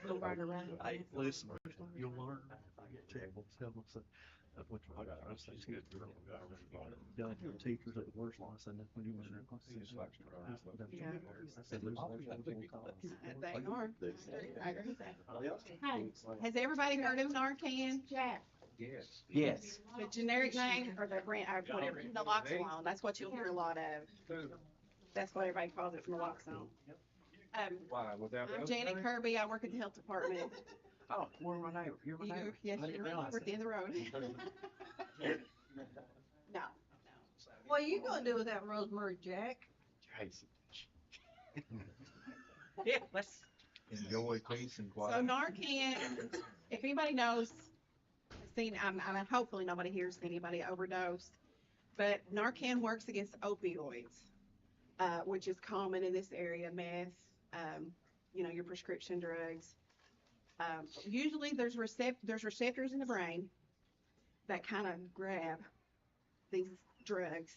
Go right around. Hey, listen, you'll learn if I get tickled. Tell them, so, which I think is good. Telling your teachers at the worst lesson that when you were in their classes. Yeah. I said, there's They are. I agree with that. Hey, has everybody heard of Narcan? Jack. yes. The generic name or the brand, or whatever, naloxone, that's what you'll hear a lot of. That's what everybody calls it, naloxone. I'm Janet Kirby, I work at the health department. Oh, we're my neighbor. You're my neighbor. Yes, I didn't you're my realize neighbor at the end of the road. No, What are you gonna do with that rosemary, Jack? Yeah, let's. Enjoy peace and so quiet. Narcan, if anybody knows, seen, I mean, hopefully nobody here's seen anybody overdose, but Narcan works against opioids, which is common in this area, meth, your prescription drugs. Usually there's receptors in the brain that kind of grab these drugs.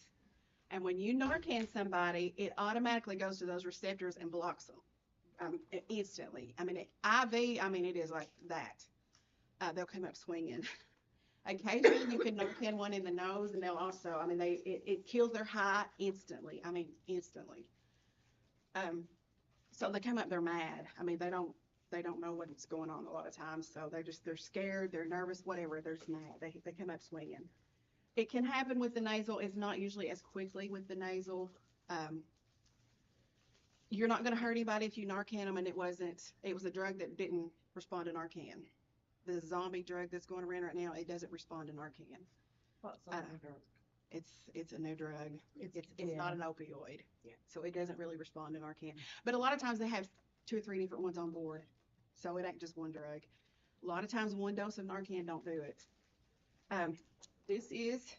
And when you Narcan somebody, it automatically goes to those receptors and blocks them instantly. I mean, IV, I mean, it is like that. They'll come up swinging. Occasionally, you can Narcan one in the nose, and they'll also, I mean, it kills their high instantly. I mean, instantly. So they come up, they're mad. I mean, they don't know what's going on a lot of times, so they're scared, they're nervous, whatever. They're just mad. They come up swinging. It can happen with the nasal. It's not usually as quickly with the nasal. You're not going to hurt anybody if you Narcan them, and it was a drug that didn't respond to Narcan. The zombie drug that's going around right now, it doesn't respond to Narcan. What's It's a new drug. It's Yeah. not an opioid. Yeah. So it doesn't really respond to Narcan. But a lot of times they have 2 or 3 different ones on board. So it ain't just one drug. A lot of times one dose of Narcan don't do it. This is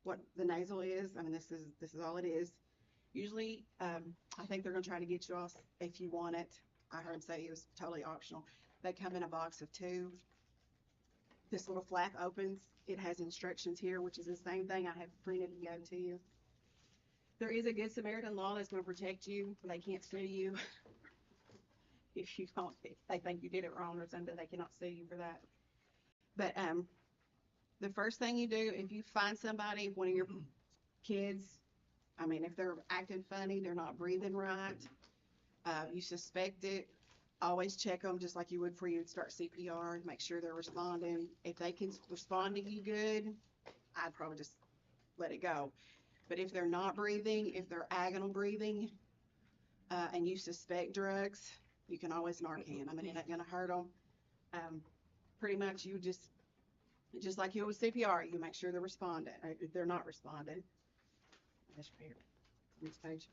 what the nasal is. I mean, this is all it is. Usually, I think they're gonna try to get you off if you want it. I heard them say it was totally optional. They come in a box of 2. This little flap opens. It has instructions here, which is the same thing I have printed and given to you. There is a Good Samaritan law that's going to protect you. They can't sue you if you don't, if they think you did it wrong or something. They cannot sue you for that. But the first thing you do, if you find somebody, one of your kids, I mean, if they're acting funny, they're not breathing right, you suspect it, always check them just like you would before you would start CPR, make sure they're responding. If they can respond to you good, I'd probably just let it go. But if they're not breathing, if they're agonal breathing, and you suspect drugs, you can always Narcan. I mean, it ain't gonna hurt them. Pretty much you just like you would with CPR, you make sure they're responding. If they're not responding, that's here, this page.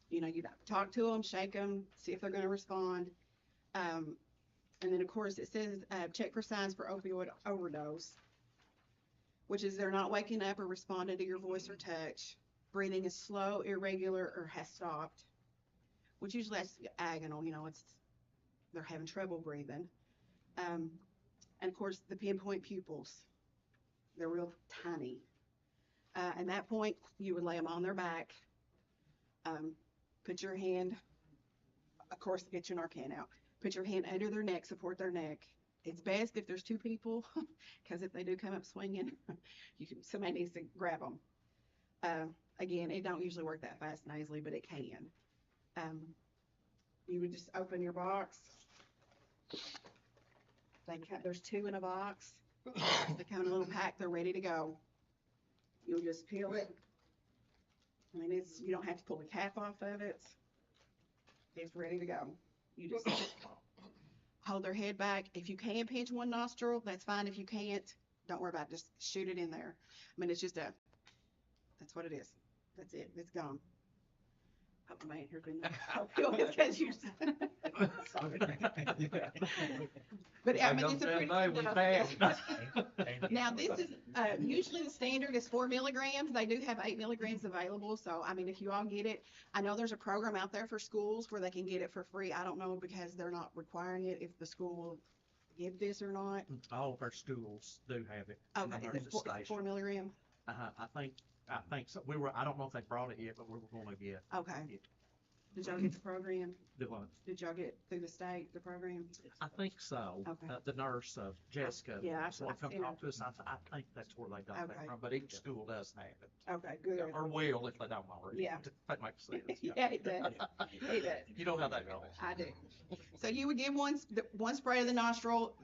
You talk to them, shake them, see if they're going to respond. And then, of course, it says check for signs for opioid overdose, which is they're not waking up or responding to your voice or touch. Breathing is slow, irregular, or has stopped, which usually that's agonal. They're having trouble breathing. And, of course, the pinpoint pupils. They're real tiny. At that point, you would lay them on their back. Put your hand, of course, get your Narcan out. Put your hand under their neck, support their neck. It's best if there's 2 people, because if they do come up swinging, somebody needs to grab them. Again, it don't usually work that fast nasally, but it can. You would just open your box. There's 2 in a box. They come in a little pack. They're ready to go. You'll just peel it. I mean, you don't have to pull the cap off of it. It's ready to go. You just hold their head back. If you can pinch one nostril, that's fine. If you can't, don't worry about it. Just shoot it in there. I mean, that's what it is. That's it. It's gone. Oh, man, here's been because you. But I mean, it's a pretty Now, this is usually the standard is 4 milligrams. They do have 8 milligrams available. So, I mean, if you all get it, I know there's a program out there for schools where they can get it for free. I don't know because they're not requiring it if the school will give this or not? All of our schools do have it. in the Okay, is nurses it 4 station. milligram? I think so. I don't know if they brought it yet, but we were gonna get Okay. it. Did y'all get the program? The one. Did y'all get through the state, the program? I think so. Okay. The nurse, Jessica, Yeah, wanted to come seen her. talk to us. I think that's where they got that Okay. from, but each school does have it. Okay, good. Or will if they don't already. Yeah. If that makes sense. Yeah, it does. It does. You know how that goes. I do. So you would give one spray of the nostril,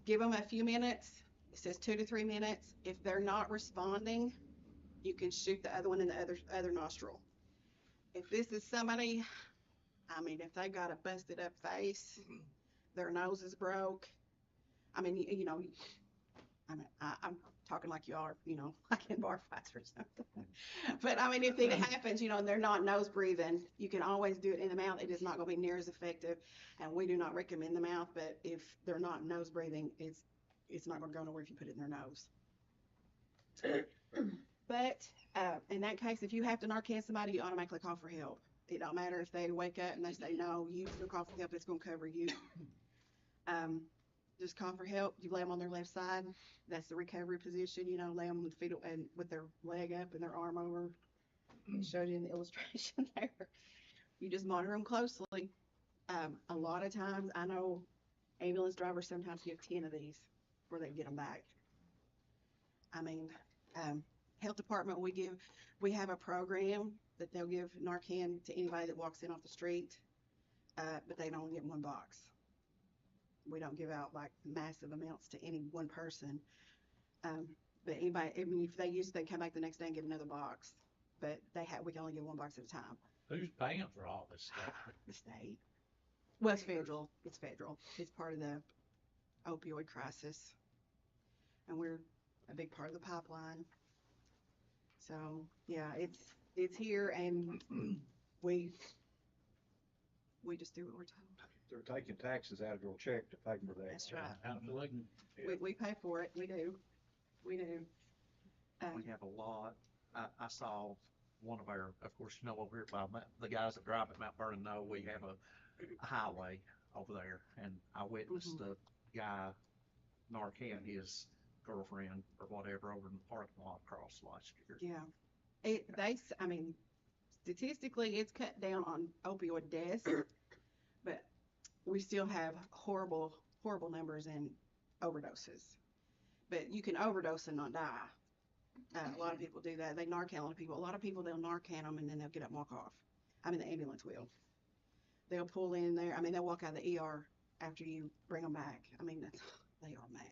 give them a few minutes. It says 2 to 3 minutes. If they're not responding, you can shoot the other one in the other nostril. If this is somebody, I mean, if they got a busted up face, their nose is broke. I mean, you know, I'm talking like you are, you know, like in bar fights or something. But I mean, if it happens, you know, and they're not nose breathing, you can always do it in the mouth. It is not going to be near as effective, and we do not recommend the mouth. But if they're not nose breathing, it's not going to go nowhere if you put it in their nose. But in that case, if you have to Narcan somebody, you automatically call for help. It don't matter if they wake up and they say no, you still call for help. It's going to cover you. Just call for help. You lay them on their left side. That's the recovery position. You know, lay them with feet and with their leg up and their arm over. It showed you in the illustration there. You just monitor them closely. A lot of times, I know ambulance drivers sometimes give 10 of these before they get them back. I mean, health department, we have a program that they'll give Narcan to anybody that walks in off the street, but they don't get one box. We don't give out like massive amounts to any one person. But anybody, I mean, if they use it, they come back the next day and get another box. But we can only get one box at a time. Who's paying for all this stuff? The state. Well, it's federal. It's federal. It's part of the opioid crisis. And we're a big part of the pipeline. So yeah, it's here, and we just do what we're told. They're taking taxes out of your check to pay for that. That's right. Absolutely. We pay for it. We do. We do. We have a lot. I saw one of our, of course, you know, over here by the guys that drive at Mount Vernon know we have a highway over there, and I witnessed the guy Narcan his girlfriend or whatever over in the parking lot across last year. Yeah. I mean, statistically, it's cut down on opioid deaths, but we still have horrible, horrible numbers in overdoses. But you can overdose and not die. A lot of people do that. They Narcan a lot of people. A lot of people, they'll Narcan them and then they'll get up and walk off. I mean, the ambulance will. They'll pull in there. I mean, they'll walk out of the ER after you bring them back. I mean, they are mad.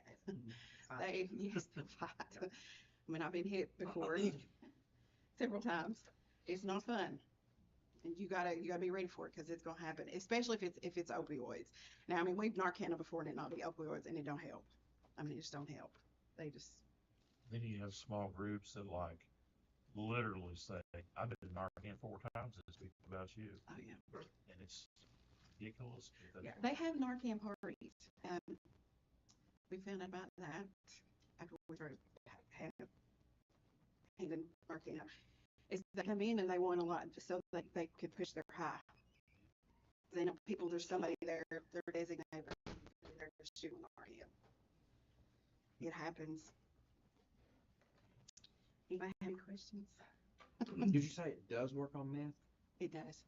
Yes, they'll fight. I mean, I've been hit before several times. It's not fun. And you gotta be ready for it because it's gonna happen, especially if it's opioids. Now, I mean, we've Narcan them before and it not be opioids, and it don't help. I mean, it just don't help. They just. Then you have small groups that like literally say, I've been to Narcan 4 times this week about you. Oh yeah. And it's ridiculous. Yeah, they have Narcan parties. We found out about that after we started handing Narcan out. Is they come in and they want a lot just so that they could push their high. They know people, there's somebody there, they're designated, they're just shooting Narcan. It happens. Anybody have any questions? Did you say it does work on meth? It does.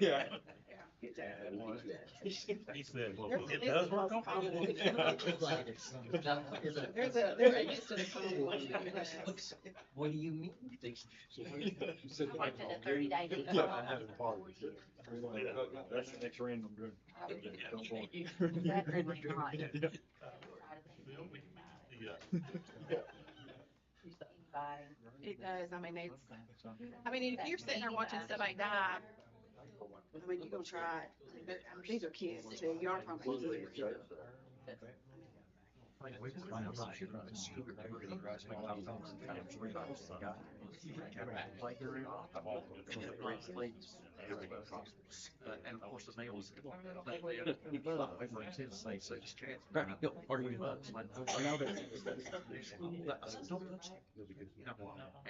Yeah. He said, well, There's a it list does of work most on common me. There's a list of the common ones. What do you mean? Like a 30-day leave. Yeah, I have a party. That's the next random drink. Definitely not. It does. I mean, if you're sitting there watching somebody die, I mean, you're gonna try it. These are kids too. You aren't talking kids. And of course, the meals, they live over in Tennessee, so just chat. Pretty much, like, I said, don't touch that. You know,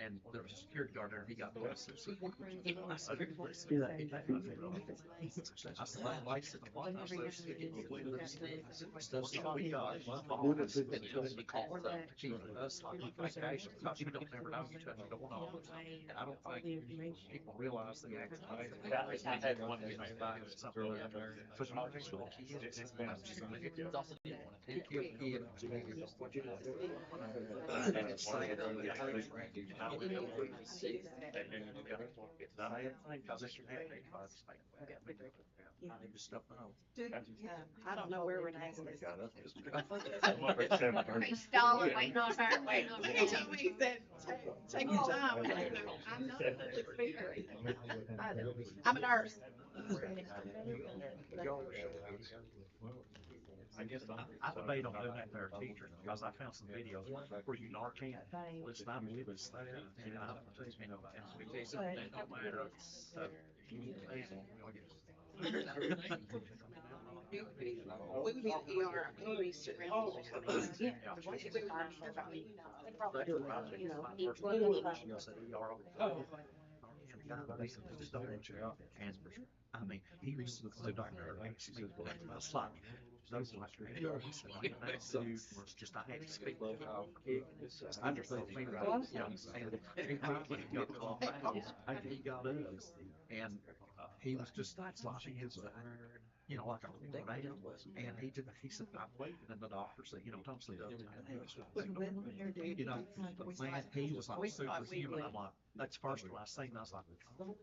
and there was a security guard there, and he got busted. So I said, I said, like, lights in the white house, there's stuff that we got. And just the call for that, keep us on vacation, because you don't never know, you touch the doorknob. And I don't think people realize the actual. I had one, you know, buy something like that. But you know, it's for the kids, it's also, he killed a kid. And it's sad, because it's your name, I just don't know. I don't know where Renee is. He's stalling, waiting on her, waiting on He her. told me, he said, take your time. And I said, I'm not a public speaker. I'm a nurse. I debate on doing that to our teachers, because I found some videos where you Narcan, listen, I'm with us there, and I'm, you know, and we tell you something, it don't matter. We would be in the ER, and we sit around. And I mean, he was the doctor, I was like, those like, was just, I had to speak. I just thought, you know, and he got the call back, and he got us, and he was just sloppy, his, you know, like a tornado, and he said, I'm leaving, and the doctor said, you know, don't sleep up, and he was, you know, man, he was like superhuman. I'm like, that's the first one I seen, I was like, oh,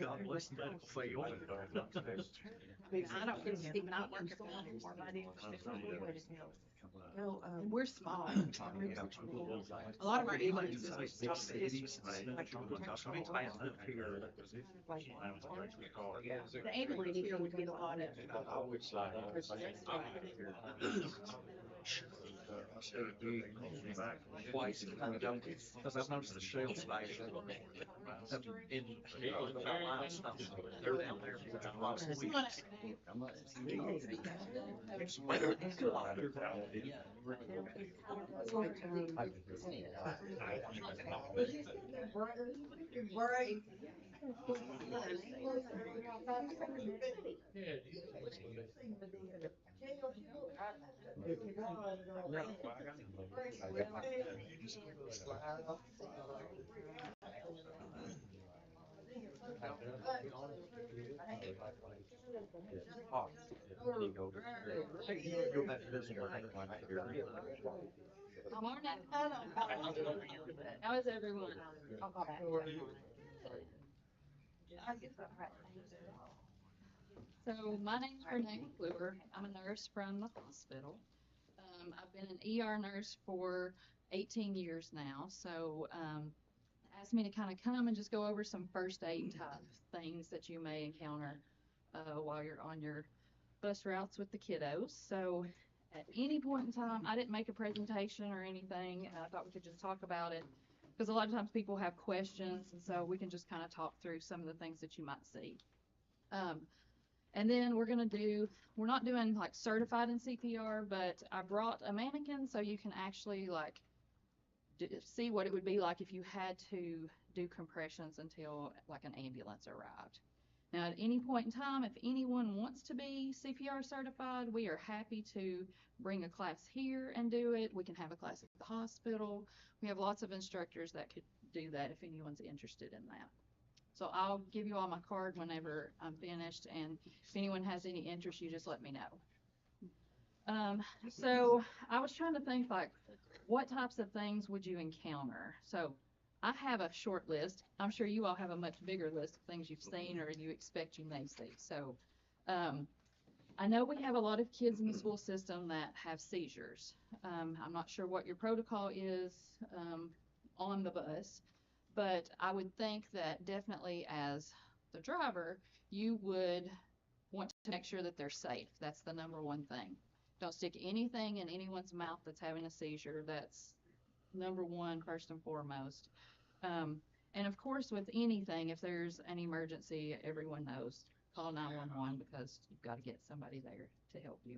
God bless the medical field. I mean, I don't, even I work at home anymore, but I do. And we're small. A lot of our ambulances are stuck in cities. The ambulance here would get a lot of. Twice, because I've noticed the shell station in they're down there twice a week. Right. Good morning. How is everyone? I'll call back. So my name's Renee McClure. I'm a nurse from the hospital. I've been an ER nurse for 18 years now. So asked me to kind of come and just go over some first aid type things that you may encounter while you're on your bus routes with the kiddos. So at any point in time, I didn't make a presentation or anything. I thought we could just talk about it because a lot of times people have questions, and so we can just kind of talk through some of the things that you might see. And then we're not doing like certified in CPR, but I brought a mannequin so you can actually like see what it would be like if you had to do compressions until like an ambulance arrived. Now, at any point in time, if anyone wants to be CPR certified, we are happy to bring a class here and do it. We can have a class at the hospital. We have lots of instructors that could do that if anyone's interested in that. So I'll give you all my card whenever I'm finished, and if anyone has any interest, you just let me know. So I was trying to think like, what types of things would you encounter? So I have a short list. I'm sure you all have a much bigger list of things you've seen or you expect you may see. So I know we have a lot of kids in the school system that have seizures. I'm not sure what your protocol is on the bus, but I would think that definitely as the driver, you would want to make sure that they're safe. That's the number one thing. Don't stick anything in anyone's mouth that's having a seizure. That's number one, first and foremost. And of course, with anything, if there's an emergency, everyone knows, call 911 because you've got to get somebody there to help you.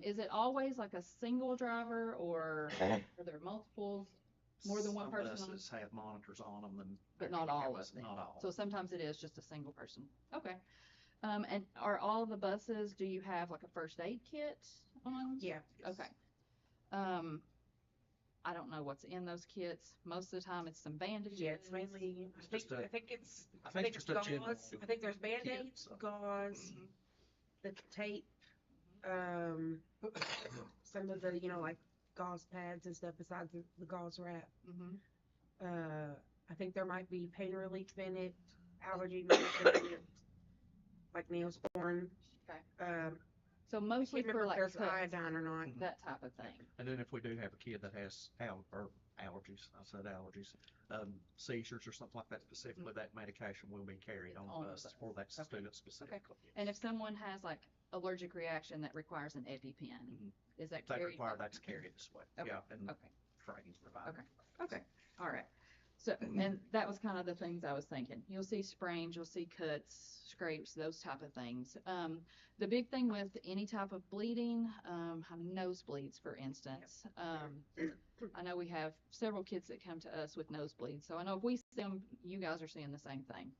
Is it always like a single driver or are there multiples? More than one Some person on- buses have monitors on them and. But not all of them. Not all. So sometimes it is just a single person. Okay. And are all of the buses, do you have like a first aid kit on? Yeah. Okay. I don't know what's in those kits. Most of the time it's some bandages. Yeah, it's mainly, Just a- I think it's I think just a general gauze. I think there's Band-Aids, kit, so. gauze, Mhm. the tape, some of the, like gauze pads and stuff besides the gauze wrap. Mhm. I think there might be pain relief in it, allergy medicine in it, like Neosporin. Okay. So I mostly can't for remember like if there's cuts, iodine or not. that type of thing. And then if we do have a kid that has allergies, I said allergies, seizures or something like that specifically, that medication will be carried It's on on the the bus bus. for that Okay. student specifically. And if someone has like allergic reaction that requires an EpiPen, Mhm. is that If they carried? require that's carried as well. Okay. Yeah, and Okay. training provided. Okay. Okay, all right. So, and that was kind of the things I was thinking. You'll see sprains, you'll see cuts, scrapes, those type of things. The big thing with any type of bleeding, nosebleeds, for instance. I know we have several kids that come to us with nosebleeds, so I know if we see them, you guys are seeing the same thing.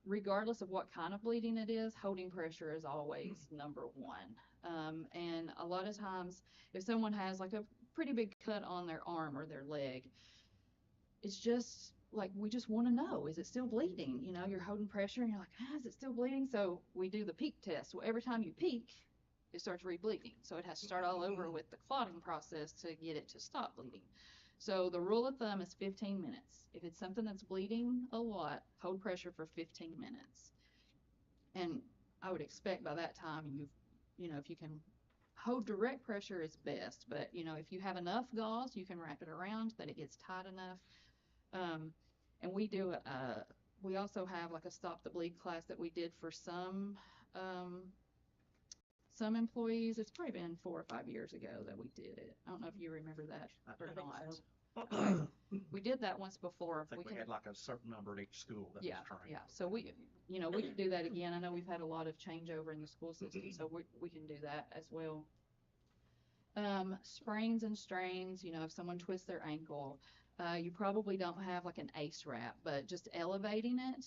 Regardless of what kind of bleeding it is, holding pressure is always number one. And a lot of times, if someone has like a pretty big cut on their arm or their leg, it's just like we just want to know, is it still bleeding? You're holding pressure and you're like, is it still bleeding? So we do the peak test. Well, every time you peak, it starts re-bleeding. So it has to start all over with the clotting process to get it to stop bleeding. So the rule of thumb is 15 minutes. If it's something that's bleeding a lot, hold pressure for 15 minutes. And I would expect by that time if you can hold direct pressure is best, but if you have enough gauze, you can wrap it around that it gets tight enough. And we also have like a stop the bleed class that we did for some employees. It's probably been 4 or 5 years ago that we did it. I don't know if you remember that or I think not. so. Okay. We did that once before. I think we had like a certain number at each school that was trained. Yeah. So we can do that again. I know we've had a lot of changeover in the school system, so we can do that as well. Sprains and strains, if someone twists their ankle, you probably don't have like an ACE wrap, but just elevating it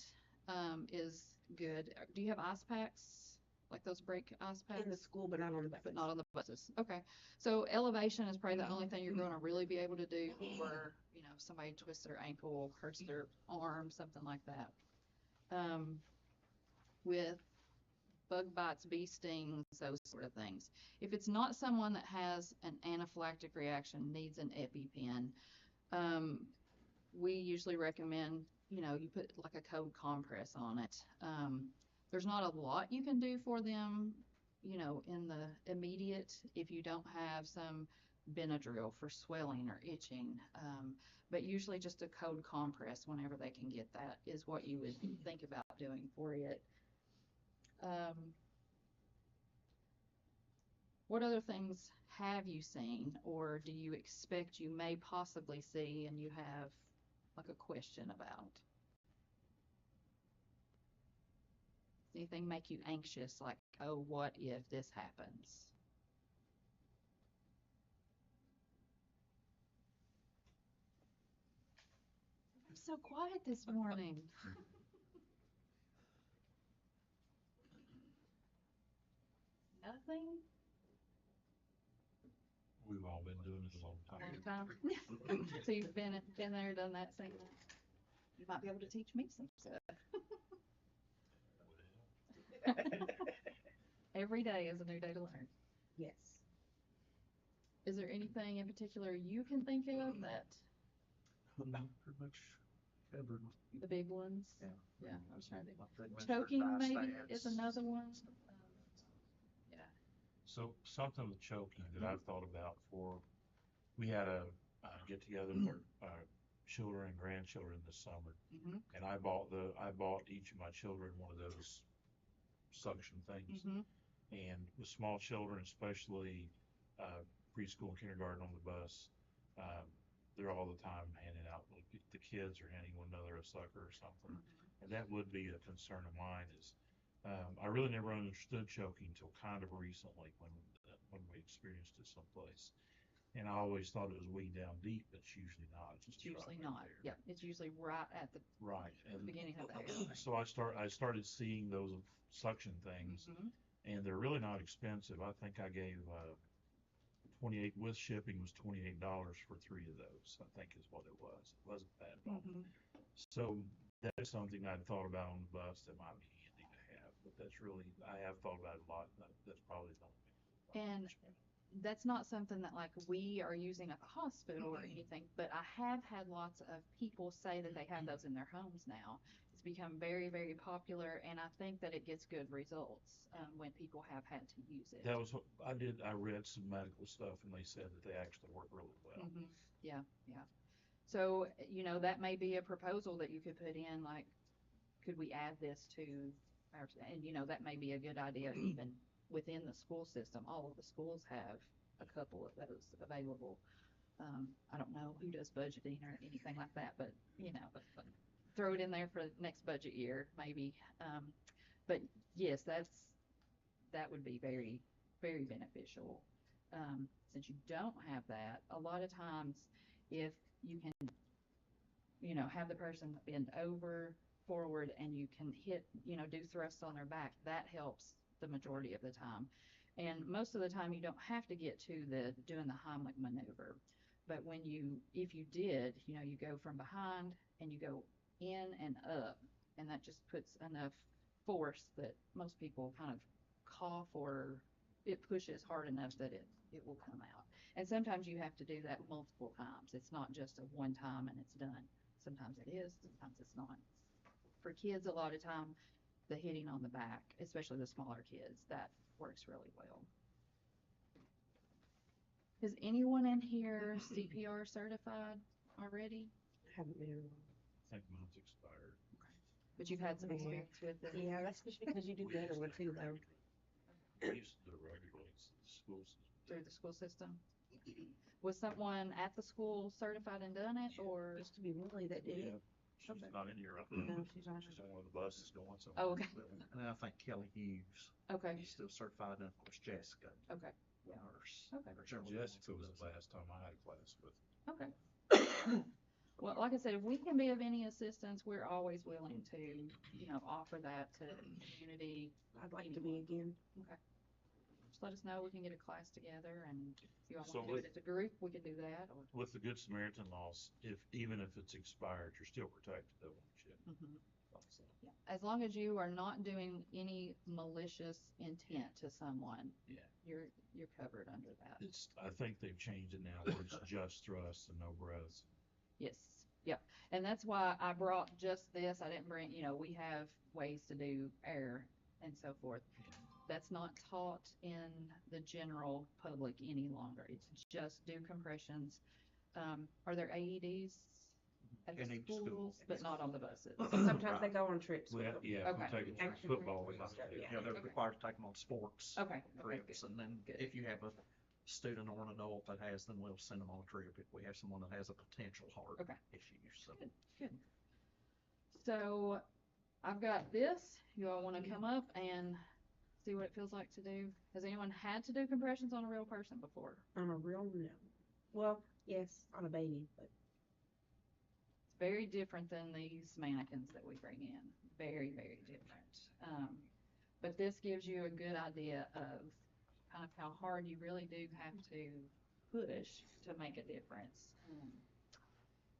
is good. Do you have ice packs? Like those brake ice packs? In the school, but not on the bus. But not on the buses. Okay. So elevation is probably the only thing you're going to really be able to do for, if somebody twists their ankle, hurts their arm, something like that. With bug bites, bee stings, those sort of things. If it's not someone that has an anaphylactic reaction, needs an EpiPen, we usually recommend, you put like a cold compress on it. There's not a lot you can do for them, in the immediate if you don't have some Benadryl for swelling or itching. But usually just a cold compress whenever they can get that is what you would think about doing for it. What other things have you seen or do you expect you may possibly see and you have like a question about? Does anything make you anxious, like, oh, what if this happens? I'm so quiet this morning. Nothing? We've all been doing it a long time. Long time? So you've been there, done that, seen that? You might be able to teach me some stuff. Every day is a new day to learn. Yes. Is there anything in particular you can think of that Pretty much covered. the big ones? Yeah. Yeah, I was trying to think. Like they went Choking for maybe diastase. is another one. Yeah. So something with choking that I've thought about we had a get together for children and grandchildren this summer, Mhm. and I bought each of my children one of those suction things. Mhm. And with small children, especially preschool and kindergarten on the bus, they're all the time handing out, like, the kids are handing one another a sucker or something. And that would be a concern of mine is, I really never understood choking till kind of recently when we experienced it someplace. And I always thought it was way down deep, but it's usually not. It's just usually right not. there. Yeah, it's usually right at the Right. And beginning of the hair. so I started seeing those suction things, Mhm. and they're really not expensive. I think I gave 28 with shipping was $28 for 3 of those. I think is what it was. It wasn't bad at all. Mhm. So that is something I'd thought about on the bus that might be handy to have. But that's really I have thought about it a lot. And that's probably the only thing. And that's not something that like we are using at the hospital or anything, but I have had lots of people say that they have those in their homes now. It's become very, very popular, and I think that it gets good results when people have had to use it. That was what I did. I read some medical stuff, and they said that they actually work really well. Mhm. Yeah, yeah. So, that may be a proposal that you could put in, like, could we add this to our, and that may be a good idea even within the school system. All of the schools have a couple of those available. I don't know who does budgeting or anything like that, but, throw it in there for next budget year, maybe. But yes, that would be very, very beneficial. Since you don't have that, a lot of times if you can, have the person bend over, forward, and you can hit, do thrusts on their back, that helps the majority of the time. And most of the time you don't have to get to doing the Heimlich maneuver. But if you did, you go from behind and you go in and up, and that just puts enough force that most people kind of cough, or it pushes hard enough that it will come out. And sometimes you have to do that multiple times. It's not just a one time and it's done. Sometimes it is, sometimes it's not. For kids, a lot of time, the hitting on the back, especially the smaller kids, that works really well. Is anyone in here CPR certified already? Haven't been. I think mine's expired. But you've had some experience with it? Yeah, that's just because you do the other one too, though. I used to do it regularly at the schools. Through the school system? Was someone at the school certified and done it, or? Used to be Willie that did it. She's Okay. not in here right No, now. she's on. She's on one of the buses going somewhere. Oh, okay. And I think Kelly Hughes Okay, is still certified, and of course Jessica. okay, Nurse. okay, Or general Jessica was nurse. the last time I had a class with. okay. Well, like I said, if we can be of any assistance, we're always willing to, offer that to the community. I'd like to be again. Just let us know, we can get a class together, and if you all So want to do it as a group, we can do that, or. With the Good Samaritan laws, even if it's expired, you're still protected, though, aren't you? Mhm. Yeah. As long as you are not doing any malicious intent to someone. Yeah. You're covered under that. I think they've changed it now where it's just thrust and no breaths. Yes, yep. And that's why I brought just this. I didn't bring, we have ways to do air and so forth. That's not taught in the general public any longer. It's just do compressions. Are there AEDs at the In each schools, school. but not on the buses? Sometimes they go on trips. We with have, them. yeah, Okay. we take it Action for football. We trips and have to stuff, do yeah. Yeah, they're Okay. required to take them on sports Okay. trips, and then Good. if you have a student or an adult that has them, we'll send them on a trip if we have someone that has a potential heart Okay. issue. So Good, good. So I've got this. You all want to come up and see what it feels like to do? Has anyone had to do compressions on a real person before? On a real no. Well, yes, on a baby, but It's very different than these mannequins that we bring in. Very, very different. But this gives you a good idea of kind of how hard you really do have to push to make a difference.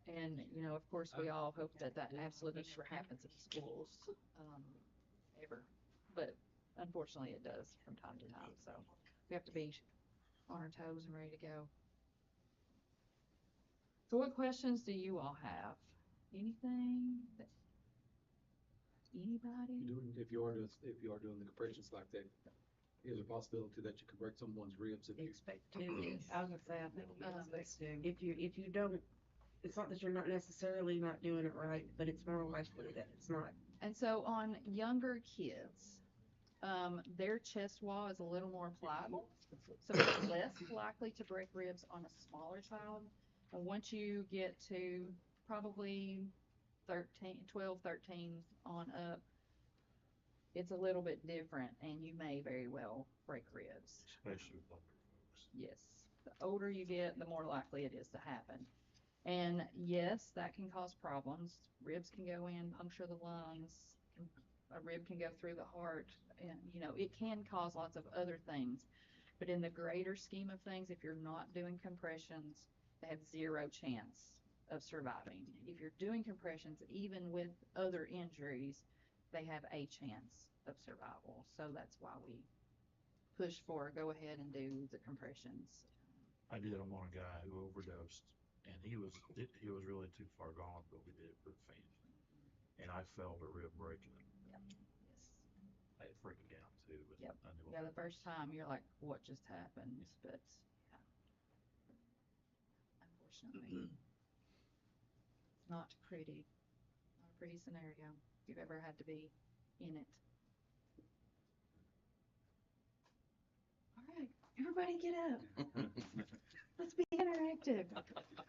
And, of course, we all hope that absolutely never happens in schools, ever. But unfortunately, it does from time to time. So we have to be on our toes and ready to go. So what questions do you all have? Anything? Anybody? If you are doing the compressions like that, is a possibility that you could break someone's ribs if you. expect to. I was gonna say, I think we expect to. If you don't, it's not that you're not necessarily not doing it right, but it's more likely that it's not. And so on younger kids, their chest wall is a little more pliable, so it's less likely to break ribs on a smaller child. And once you get to probably 12, 13 on up, it's a little bit different and you may very well break ribs. Especially with older folks. Yes. The older you get, the more likely it is to happen. And yes, that can cause problems. Ribs can go in, puncture the lungs, a rib can go through the heart, and it can cause lots of other things. But in the greater scheme of things, if you're not doing compressions, they have zero chance of surviving. If you're doing compressions, even with other injuries, they have a chance of survival. So that's why we push for go ahead and do the compressions. I did them on a guy who overdosed, and he was really too far gone, but we did it for the family. And I felt a rib breaking. Yes. It freaked me out too. But Yep. I knew Yeah, the first time you're like, what just happened? But yeah, unfortunately, it's not pretty. Not a pretty scenario if you've ever had to be in it. All right, everybody get up. Let's be interactive.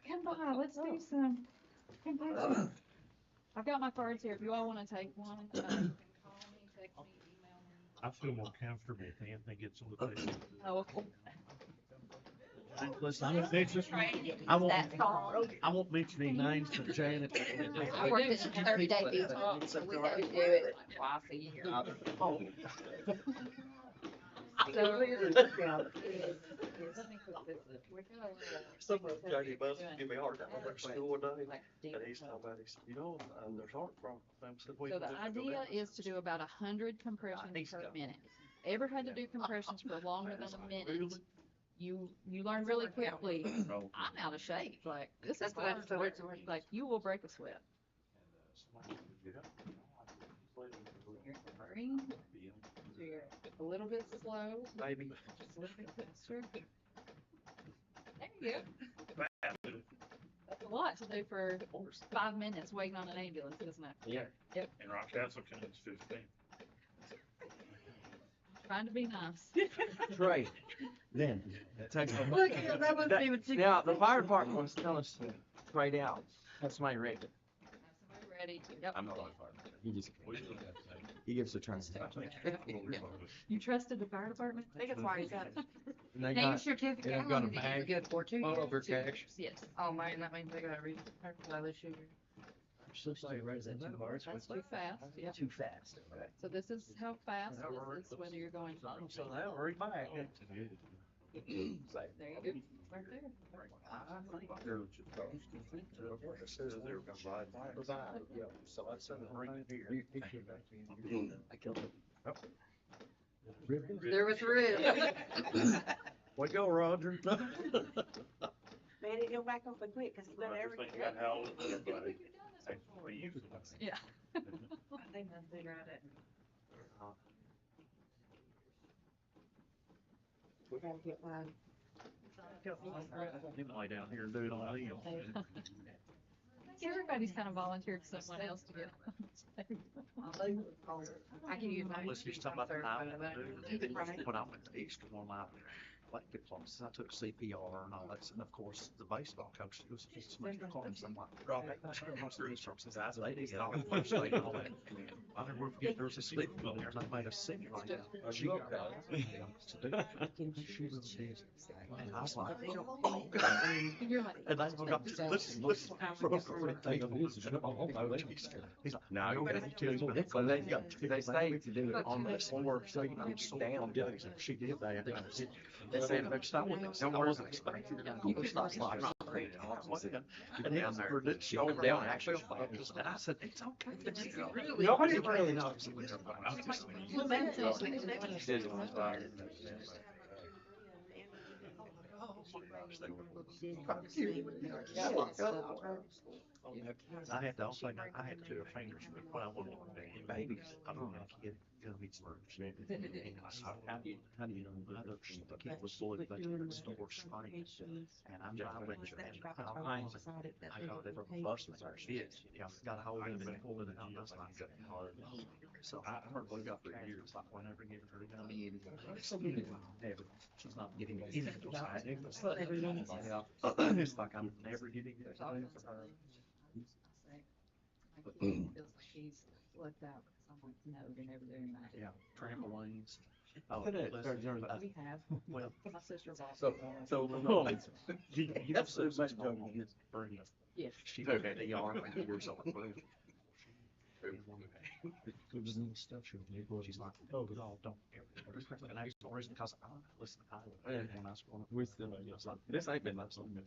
Come by, let's do some compressions. I've got my cards here. If you all want to take one, you can call me, text me, email me. I feel more comfortable if Anthony gets on the table. Oh, okay. Listen, I won't mention, I won't mention any names, but Janet. I worked at 30-day detox, so we had to do it like twice a year. So, Some of Johnny Bus give me a hard time. I work school today, and he's talking about, he said, there's heart problems. I said, "Well, so the idea is to do about 100 compressions per minute. Ever had to do compressions for longer than a minute? You learn really quickly. I'm out of shape. Like this is hard. Like you will break a sweat. You're hurrying. You're a little bit slow. Maybe. Just a little bit faster. There you go. That's a lot to do for 5 minutes waiting on an ambulance, isn't it? Yeah. Yep. And Rockcastle comes 15. Trying to be nice. Right. Then. Look, that wasn't even too. Now, the fire department was telling us to trade out. That's my rate. Have somebody ready. Yep. I'm not on fire. He gives a try. You trusted the fire department? I think that's why he's got it. And they Name got, certificate. and I've got a bag Good for 2 all years. over cash. Yes. Oh man, that means they gotta read this year. So sorry, right? Is that too hard? That's too fast. Yep. Too fast. Okay. So this is how fast, this is whether you're going. So that worried back. There you go. Right there. So I said, bring it here. I killed him. There was real. Way to go, Roger. Man, it go back open quick, cause he's done everything. Yeah. I think that's figure out it. We gotta get one. You can lay down here and do it on the Everybody's kind of volunteered someone else to get. I can use my. Let's just talk about the night. When I went to Easter one night, like the classes, I took CPR and all that, and of course, the baseball coach, it was just Mr. Collins, I'm like, drop it, that's what most of the instructions, I said, they did all the first aid and all that. I never forget, there was a sleep in there, and I made a sing like that. She got that. She was dead. And I was like, oh, God. You're like, And I got to listen, from the thing. He's like, no, you gotta kill him. But they say to do it On on this the work, so you know, down, she did that. They said, I wasn't expecting it. It was like, and then her did she over down actually. And I said, it's okay. Nobody really knows. I had to also, I had to do her fingers, but when I wanted babies, I don't know, kid, it's and I said, how do you know, the kid was fully vegetable store straight, and I'm driving, I got it from a bus, yeah, got a hold of it and pulled it out, that's not good. So I heard we got for years, like whenever giving her a gun, she's not getting it. It's like I'm never getting it There's to all do kinds for of her. things. I say, my kid feels like he's left out because I'm like, no, you're never doing that. Yeah, trampolines. Oh, Look at that. listen, We have, well, my sister bought. So, you that's know, so much Susan's mom joking. is brilliant. Yes. She was at the ER for years on brilliant. It was in the stuff she was doing. She's like, oh, God, don't ever do this. And that's the reason, because I listen, when I was growing up, We're still, I was like, this ain't been much longer.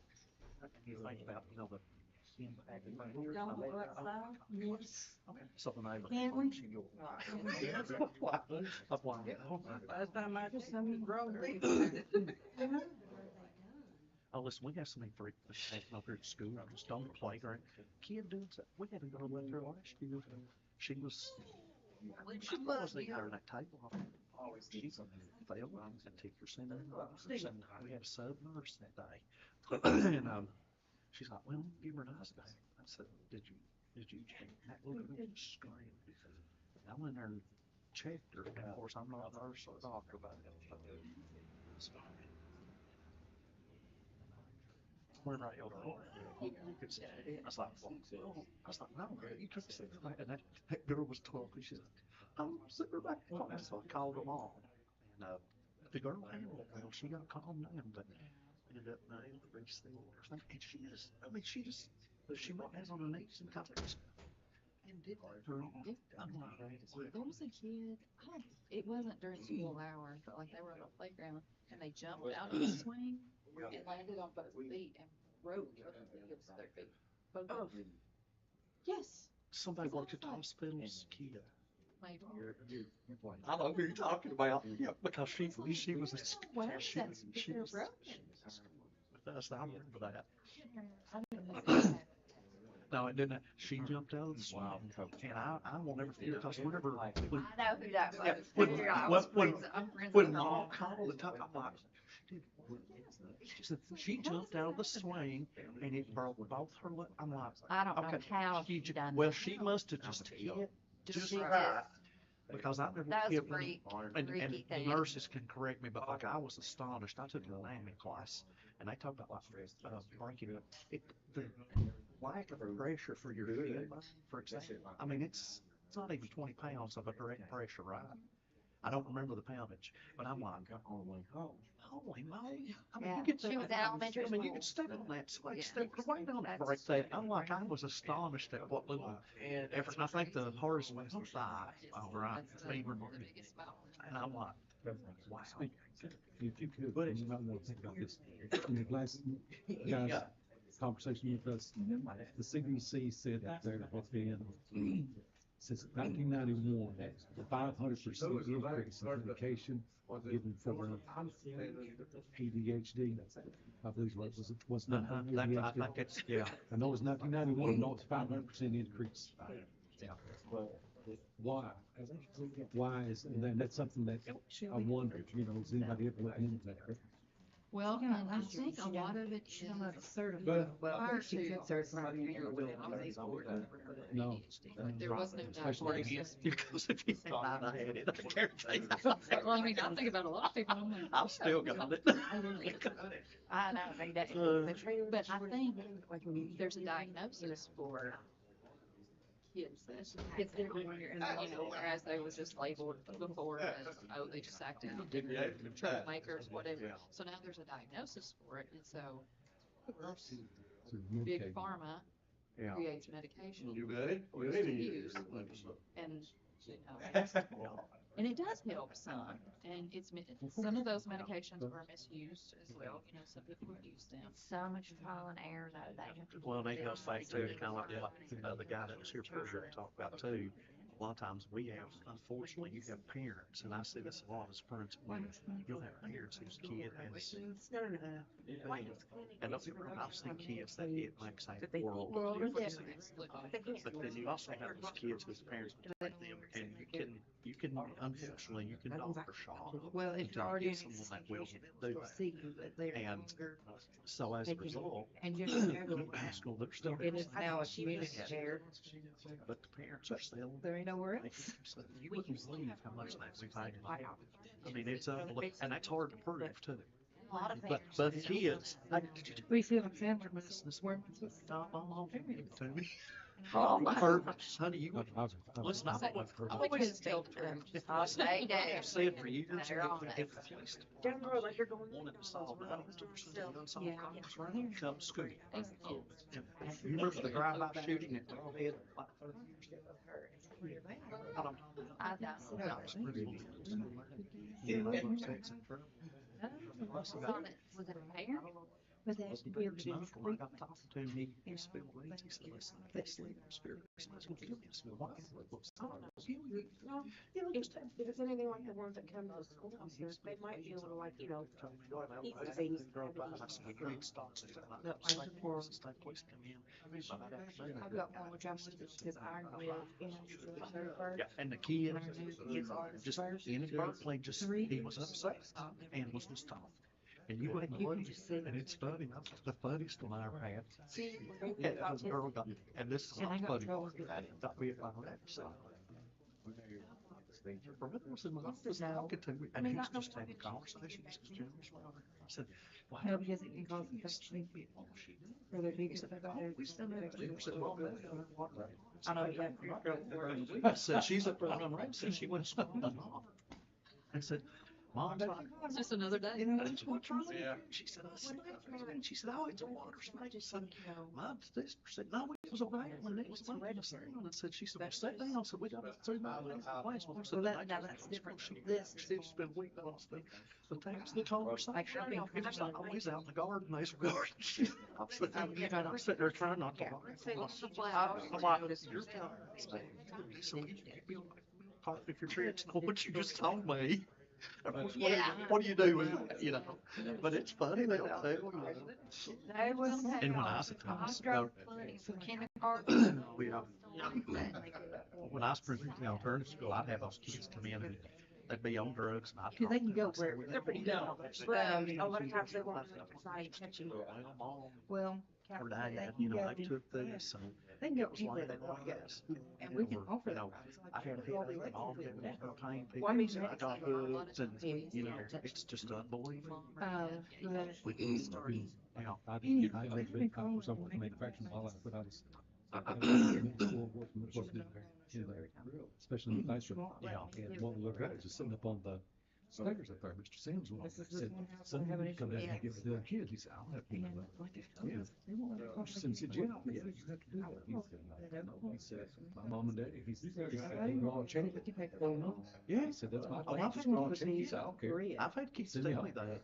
you think about, you know, the impact of things. Y'all go outside? Yes. Okay, so the neighbor. Can we? She go, That's why, oh, my. Last time I just some grown Oh, listen, we have so many freaks taking up here at school, just on the playground. Kid doing so, we had a girl with her last year. She was, she wasn't even at that table. She failed at teacher center. We had a sub nurse that day. And, she's like, well, give her an ice pack. I said, did you check that little screen? I went there and checked her. And of course, I'm not a nurse or a doctor, but whenever I yelled, oh, you could say, I was like, well, I was like, no, you took a cigarette. And that girl was 12. And she's like, I'm sitting back in class. So I called her mom. And the girl handled it well. She got calmed down, but ended up not able to reach the order. And she just, I mean, she went down on her knees and got her stuff. And did that for I'm like, There was a kid, it wasn't during school hours, but like they were on the playground and they jumped out of the swing and landed on both feet and broke both of their feet. Both of them. Yes, somebody worked at the hospital's kid. maybe. I know who you're talking about. Yeah, because she was Well, she that's, she they're was broken. with us. I remember that. I didn't know that. No, it didn't. She jumped out of the swing, and I will never forget because whenever when, I know who that yeah, was. I'm friends when with her mom mom. called the time, I'm like, she said she jumped out of the swing and it broke both her legs. I'm like, I don't know okay, how she she done well, that. she must have just hit just She right. just- Because I never That was a hit one. And freaky the thing. nurses can correct me, but like I was astonished. I took an anatomy class, and they talked about like breaking it, the lack of pressure for your shin bone, for example. I mean, it's not even 20 pounds of a direct pressure, right? I don't remember the poundage, but I'm like, holy moly! I mean, Yeah, you get she that. was in elementary I mean, you school. could step on that, like Yeah. step right on it, break that. I'm like, I was astonished at what little effort. I think the hardest one was thigh, all right, That's femur. the biggest mountain. And I'm like, wow. If you could, you might want to think about this. In the last guys' conversation with us, the CDC said that there has been, since 1991, a 500% increase in medication given for ADHD. I believe was not I ADHD. think it's, yeah. I know it's 1991, no, it's 500% increase. Yeah. Why? Why is, and then that's something that I wondered, you know, has anybody ever looked into that? Well, and I think a lot of it is prior to. No. There was no diagnosis. Because if you thought I had it, I guarantee Well, I mean, I think about a lot of people, I'm like, I've still got it. I know, they that. but I think there's a diagnosis for kids that, and, you know, whereas they was just labeled before as, oh, they just act out, troublemakers, whatever. So now there's a diagnosis for it, and so, of course, big pharma Yeah. creates medication You ready? for us to use, and, you know, and it does help some, and some of those medications are misused as well, you know, some people abuse them. So much trial and error though, Well, that goes back to kind of like what the guy that was here earlier talked about too. A lot of times we have, unfortunately, you have parents, and I see this a lot as parents. You'll have parents whose kid has, and don't get me wrong, I've seen kids that it makes a world Well, of difference. definitely. But then you also have those kids whose parents will take them, and you can, unfortunately, you can doctor shop. Well, if until you're you already get someone that will do that. see that they're And longer, so as a result, and just high school, they're still. it is now a community care, But the parents are still. there ain't nowhere else. You wouldn't believe how much that we've had. I mean, it's unbelievable, and that's hard to prove too. A lot of But parents. the don't. kids, like, did you do We see what I'm saying. this? Where was this? Stop, my mom gave it to me. Oh, my Or, gosh. honey, you, listen, I'm Always told them, they do. I've said for years, They're on if it. the police Down the road, like you're going. wanted to solve 90% of the unsolved Yeah. crimes around here, come to school. And you remember the drive-by shooting at Arrowhead like 30 years ago? I don't know. I know. That was pretty neat. You know, sex and drugs. Was on it, was it a mayor? But that's weird to do. Uncle I got talking to him, he spilled beans. He said, listen, if they sleep in spirit, somebody's gonna kill me. I said, why? What's the matter? Kill you. No, You know, if, just if it's anything like the ones that come to the schoolhouse here, they might be able to like, eat the things. I've got one which I'm with because I live in the third. Yeah, and the kid just inadvertently just he was upset and was just talking. And you wouldn't believe it. And it's funny. That's the funniest one I ever had. And the girl got, and this is And I not got funny. trouble with that. Got me at my left side. Was in my office talking to me, and he was just having conversations. I said, "Why No, do because it can cause infection. For their biggest we still have to?" I said, "Well, I know, yeah. I said, she's up there on race, and she went smoking off. I said, Mom, It's just another day. that's what's wrong. She said, I said, she said, oh, it's a water spray. I said, Mom's this. She said, no, it was a rattling. It was like a sound. I said, she said, well, sit down. I said, we got 3 miles place. Well, I said, Now that's different. This has been weak on the taps, the conversation. It was like always out in the garden, nice garden. I'm sitting there trying not to. I'm like, you're telling me. So you be on my if your parents know what you just told me. Of course, what do you do with it, you know? But it's funny, they'll tell you. They was. And when I was I drove funny for kindergarten. when I was in alternative school, I'd have those kids come in and they'd be on drugs. And I'd Because they can go talk to them. where, they're pretty dumb. A lot of times they won't decide catching. Well, Or dad, you know, they took this and they can go it was anywhere like they that, want to go. yes. And we can offer You them. know, I had a hit all the entertain people. Well, I mean, I got hoods and, you know, it's just unbelievable. We can start, you know, I didn't get, I was big cop for someone manufacturing all that, but I was. Especially in the nice room. Yeah. And one of the guys was sitting up on the stairs up there, Mr. Sims was. Said, son, you come down and give it to the kids. He said, I don't have to do that. Yeah. Mr. Sims said, yeah, you have to do that. He said, no. He said, my mom and daddy, he said, they're all changed. Yeah, he said, that's my Oh, plan. I've Just had all kids changed. He said, I don't care. I've had kids Send tell me me that.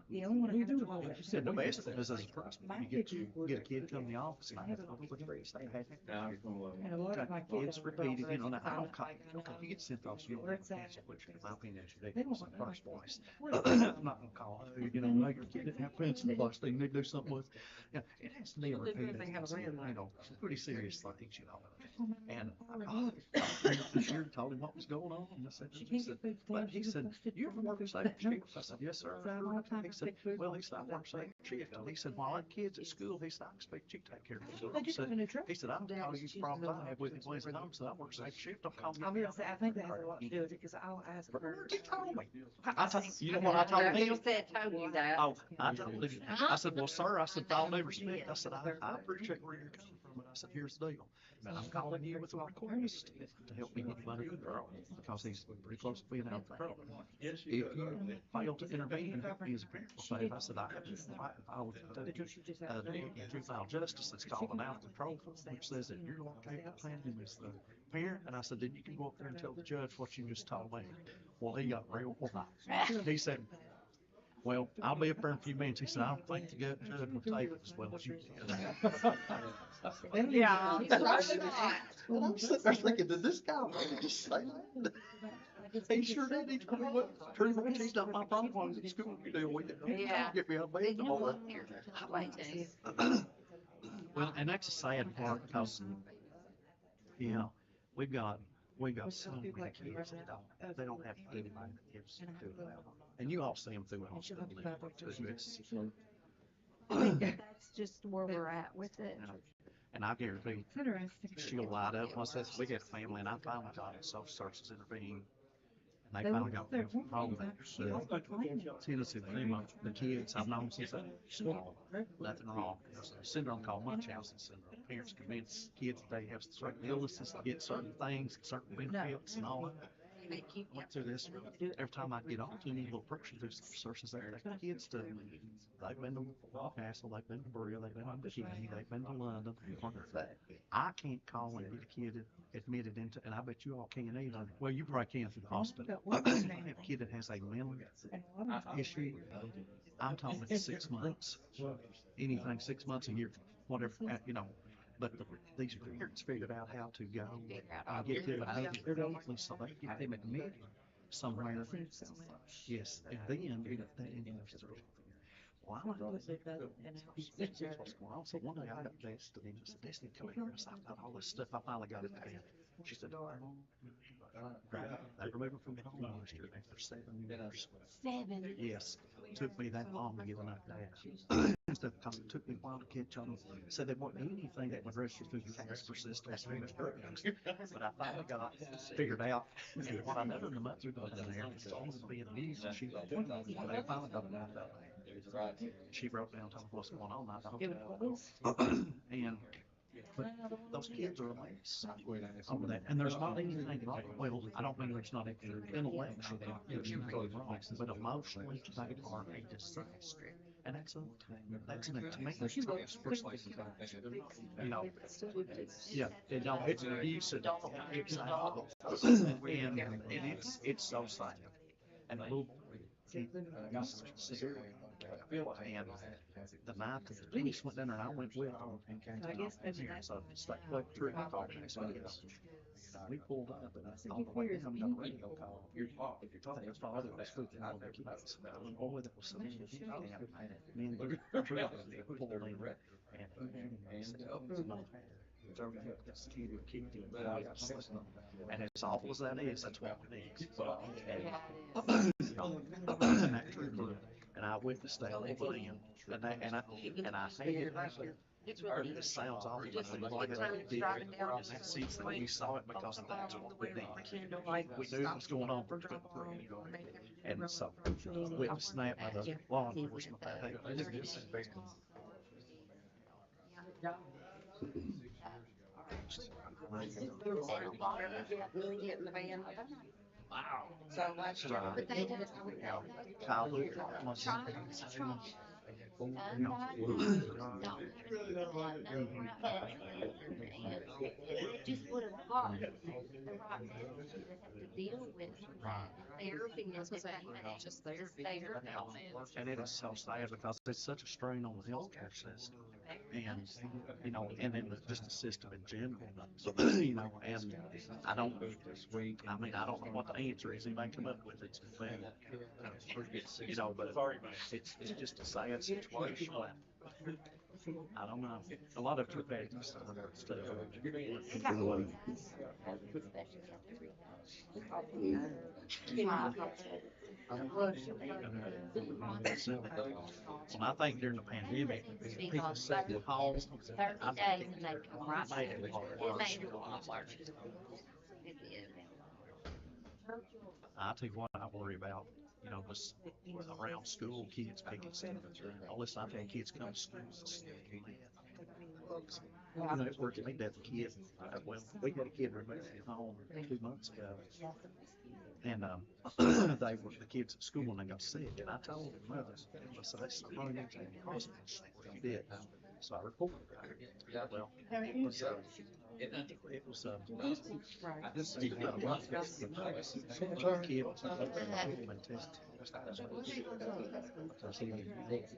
The only one I have to do She said the best thing is as a person, you get a kid come to the office and I have a little free stay. And a lot of my kids It's repeated, you know, now I don't call you get sent off, you know, which in my opinion is ridiculous in the first place. I'm not gonna call, oh, you know, no, your kid didn't have pencil bust, you need to do something with. Yeah, it has to be repeated, you know, some pretty serious things, you know. And this year told him what was going on, and I said, but he said, you ever work second shift? I said, yes, sir. He said, well, he said, I work second shift, and he said, while I had kids at school, he said, I expect you to take care of them. He said, I don't call you problems I have with him when he's at home, so I work second shift, don't call me. I'm gonna say, I think that has a lot to do with it, because I'll ask her. You told me. You know what I told Who him? said told you that? Oh, I told him, I said, well, sir, I said, with all due respect, I said, I appreciate where you're coming from, and I said, here's the deal. I'm calling you with a request to help me get him under control, because he's pretty close to being out of control. If you fail to intervene, he is a parent will say, I said, I have to fight if I was the juvenile justice that's called an out of control, which says that you're okay with playing him as the parent, and I said, then you can go up there and tell the judge what you just told me. Well, he got real quiet. He said, well, I'll be up there in a few minutes. He said, I don't think the judge will take it as well as you did. Yeah. And I'm sitting there thinking, did this guy really just say that? He sure did. He told me what, pretty much he's not my problem. I was at school, you deal with it. Yeah. Get me out of bed You know tomorrow. what? There's a way to. Well, and that's a sad part, because, yeah, we've got so many kids that they don't have anybody that gives to them. And you all see them through all school. That's just where we're at with it. And I guarantee It's interesting. she'll light up once that's, we got a family, and I finally got social services intervene. They finally got home. Tennessee, the kids I've known since they're small, nothing wrong. There's a syndrome called Munchausen syndrome. Parents convince kids that they have certain illnesses to get certain things, certain benefits and all that. I went through this every time I get on to any little person do some researches there. The kids do. They've been to Rockcastle, they've been to Berea, they've been to Bikini, they've been to London. I can't call and get a kid admitted into, and I bet you all can either. Well, you probably can through the hospital. If I have a kid that has a mental issue, I'm talking 6 months. Anything 6 months, a year, whatever, But these parents figured out how to go and get them admitted, so they get them admitted somewhere. Yes, and then well, I don't know what's going on. So one day I got tested and I said, Destiny, come here. I said, I've got all this stuff. I finally got it together. She said, they removed me from the home yesterday after 7 years. 7. Yes, took me that long to get enough data. Because it took me a while to catch on. Said there wasn't anything that would rush you through the casper system. But I finally got figured out. And what I know in the mother got in there, it's almost being abused. She finally got it out. She wrote down, told me what's going on. I don't know. And but those kids are a mess over that. And there's not anything wrong. Well, I don't mean there's not anything intellectually wrong, but emotionally they are a disaster. And that's an to me, that's yeah, it's an abuse and it's so sad. And the little boy, and the night that the police went down there, and I went with them. So it's like true. We pulled up, and on the way down, we got a radio call. Your father was freaking out the kids. The boy that was sitting in his cab, me and the truck pulled in, and said, this kid kicked him. And as awful as that is, that's what it is. And that true. And I witnessed that whole thing, and I hated it. This sounds awful, but like that did, and that seats that we saw it because that's what we did. We knew what was going on for 23 and so witnessed that by the law enforcement. Wow. That's right. But they don't Kyle, it just would have hard. The rock that have to deal with that therapy and It's just there. and it is so sad because it's such a strain on the healthcare system, and and then just the system in general. And I don't. I mean, I don't know what the answer is. Anybody come up with it? But it's just a sad situation. I don't know. A lot of it bad stuff. When I think during the pandemic, people sat in the halls. 30 days and they come right back. Made it hard. It made it a lot worse. It did. I tell you what I worry about, just around school, kids picking stuff. Oh, listen, I've had kids come to school. It worked at me that the kid, well, we had a kid removed from home 2 months ago. And the kids at school when they got sick, and I told the mothers, I said, that's the only thing that caused it. He did. So I reported it. Well, it was I just kid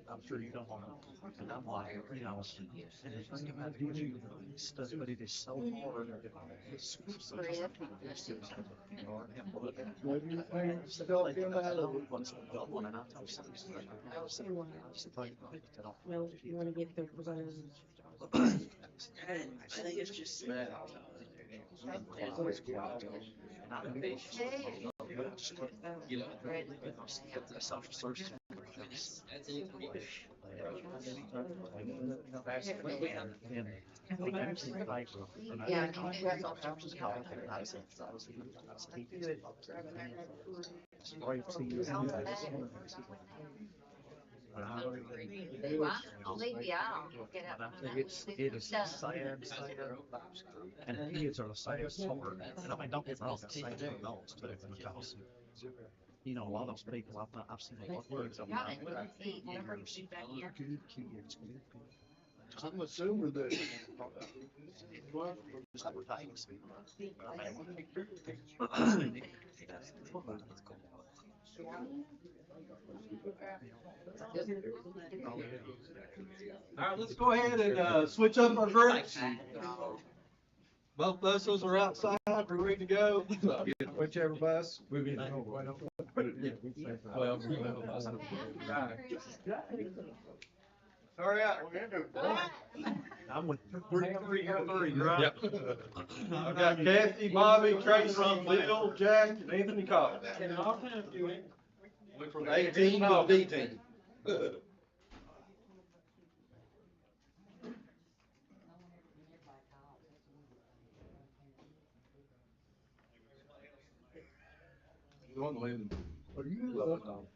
I'm sure you don't want to, and I'm like, and the thing about doing stuff, but it is so hard. It's so Well, if you wanna get the results. I think it's just that. Social services Yeah, that's all. Maybe I'll get up. It's sad, and the kids are the saddest part. And I mean, don't get me wrong, it's sad for adults too, because, you know, a lot of those people, I've seen a lot of kids on my years, good kids, good people. I'm assuming that. Just like things. All right, let's go ahead and, switch up our groups. Both buses are outside, we're ready to go. Whichever bus. We'll be there. Well, All right. I'm with Three, right? Yep. I got Kathy, Bobby, Tracy, Bill, Jack, and Anthony Cox. From 18 to D team.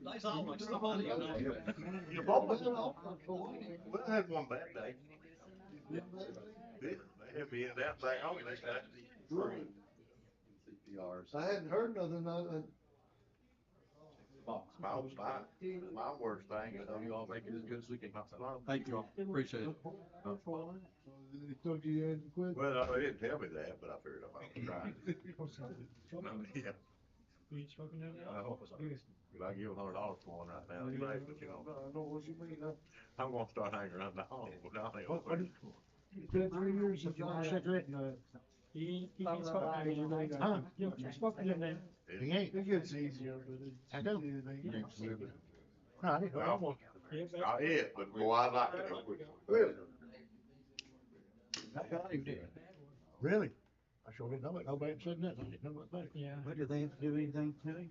Nice almost somebody. You both. We had one bad day. They had me in that thing. I was I hadn't heard nothing, my worst thing is you all make it as good as we can. thank you all, appreciate it. they told you had to quit. Well, they didn't tell me that, but I figured I might try. Yeah. I hope so. If I give $100 for one right now, today, but you know, I know what you mean. I'm gonna start hanging around the hall, but now they What, open. it's been 3 years since you said that, He spoken to them. He ain't. It gets easier, but it's. I know. No, I didn't know. Well, not it, but boy, I like it. Really? Really? I sure didn't know it. Nobody said nothing. I didn't know about it. Yeah. What, do they have to do anything to him?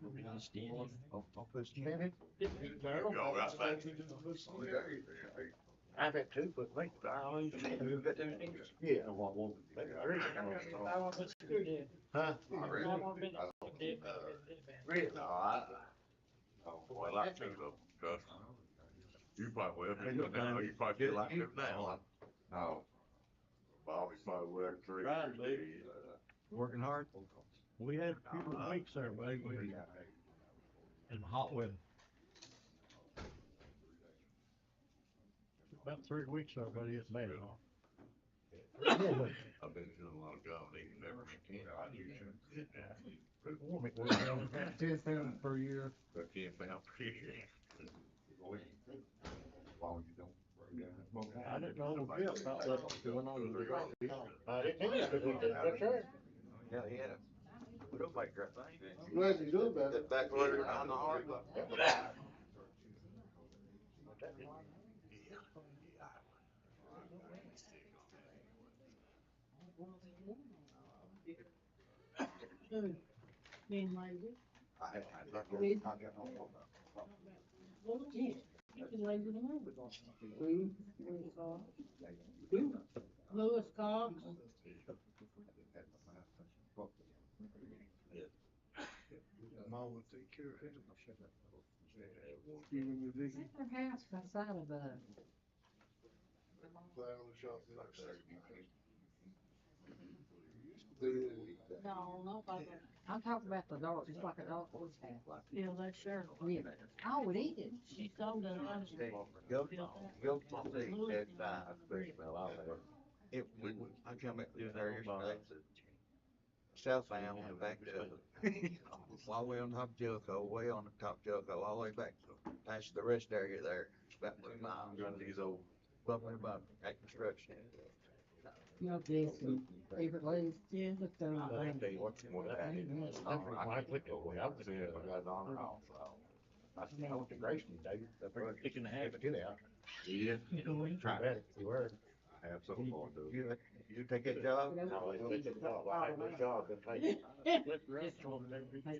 I'll put standing. Y'all got that? I've had 2 foot length. Yeah. Huh? Really? No, boy, I like to though, because you probably will, now, you probably feel like it now. No. Bobby probably will after 3 Right, years. baby. Working hard. We had a few weeks there, baby. In hot weather. About 3 weeks there, buddy, it's bad. I've been doing a lot of gum, eating every can. Pretty warm it was. 10 pounds per year. 10 pounds per year. I didn't know about that going on. I didn't know. That's right. Yeah, yeah. We don't make that thing. Glad you do about it. Back where you're on the hard. Lewis Cox. Mom would take care of it. Their house outside of the. No, nobody. I'm talking about the dog, just like a dog always has. Yeah, they sure. Yeah. I would eat it. She sold it. I come back through there yesterday, southbound and back to, all the way on top of Jericho, way on the top of Jericho, all the way back past the rest area there. It's about 2 miles. These old. Bumping about at construction. You know, this and favorite ladies. Yeah. Look I there. tell you what happened. I clicked over, I was there, I got it on and off, so. I said, I went to Grayson today, I figured kicking the habit, get out. Yeah. You know, Try that, if you were. Have something going to do. You take that job? No, they take the job. I had no job, they take. I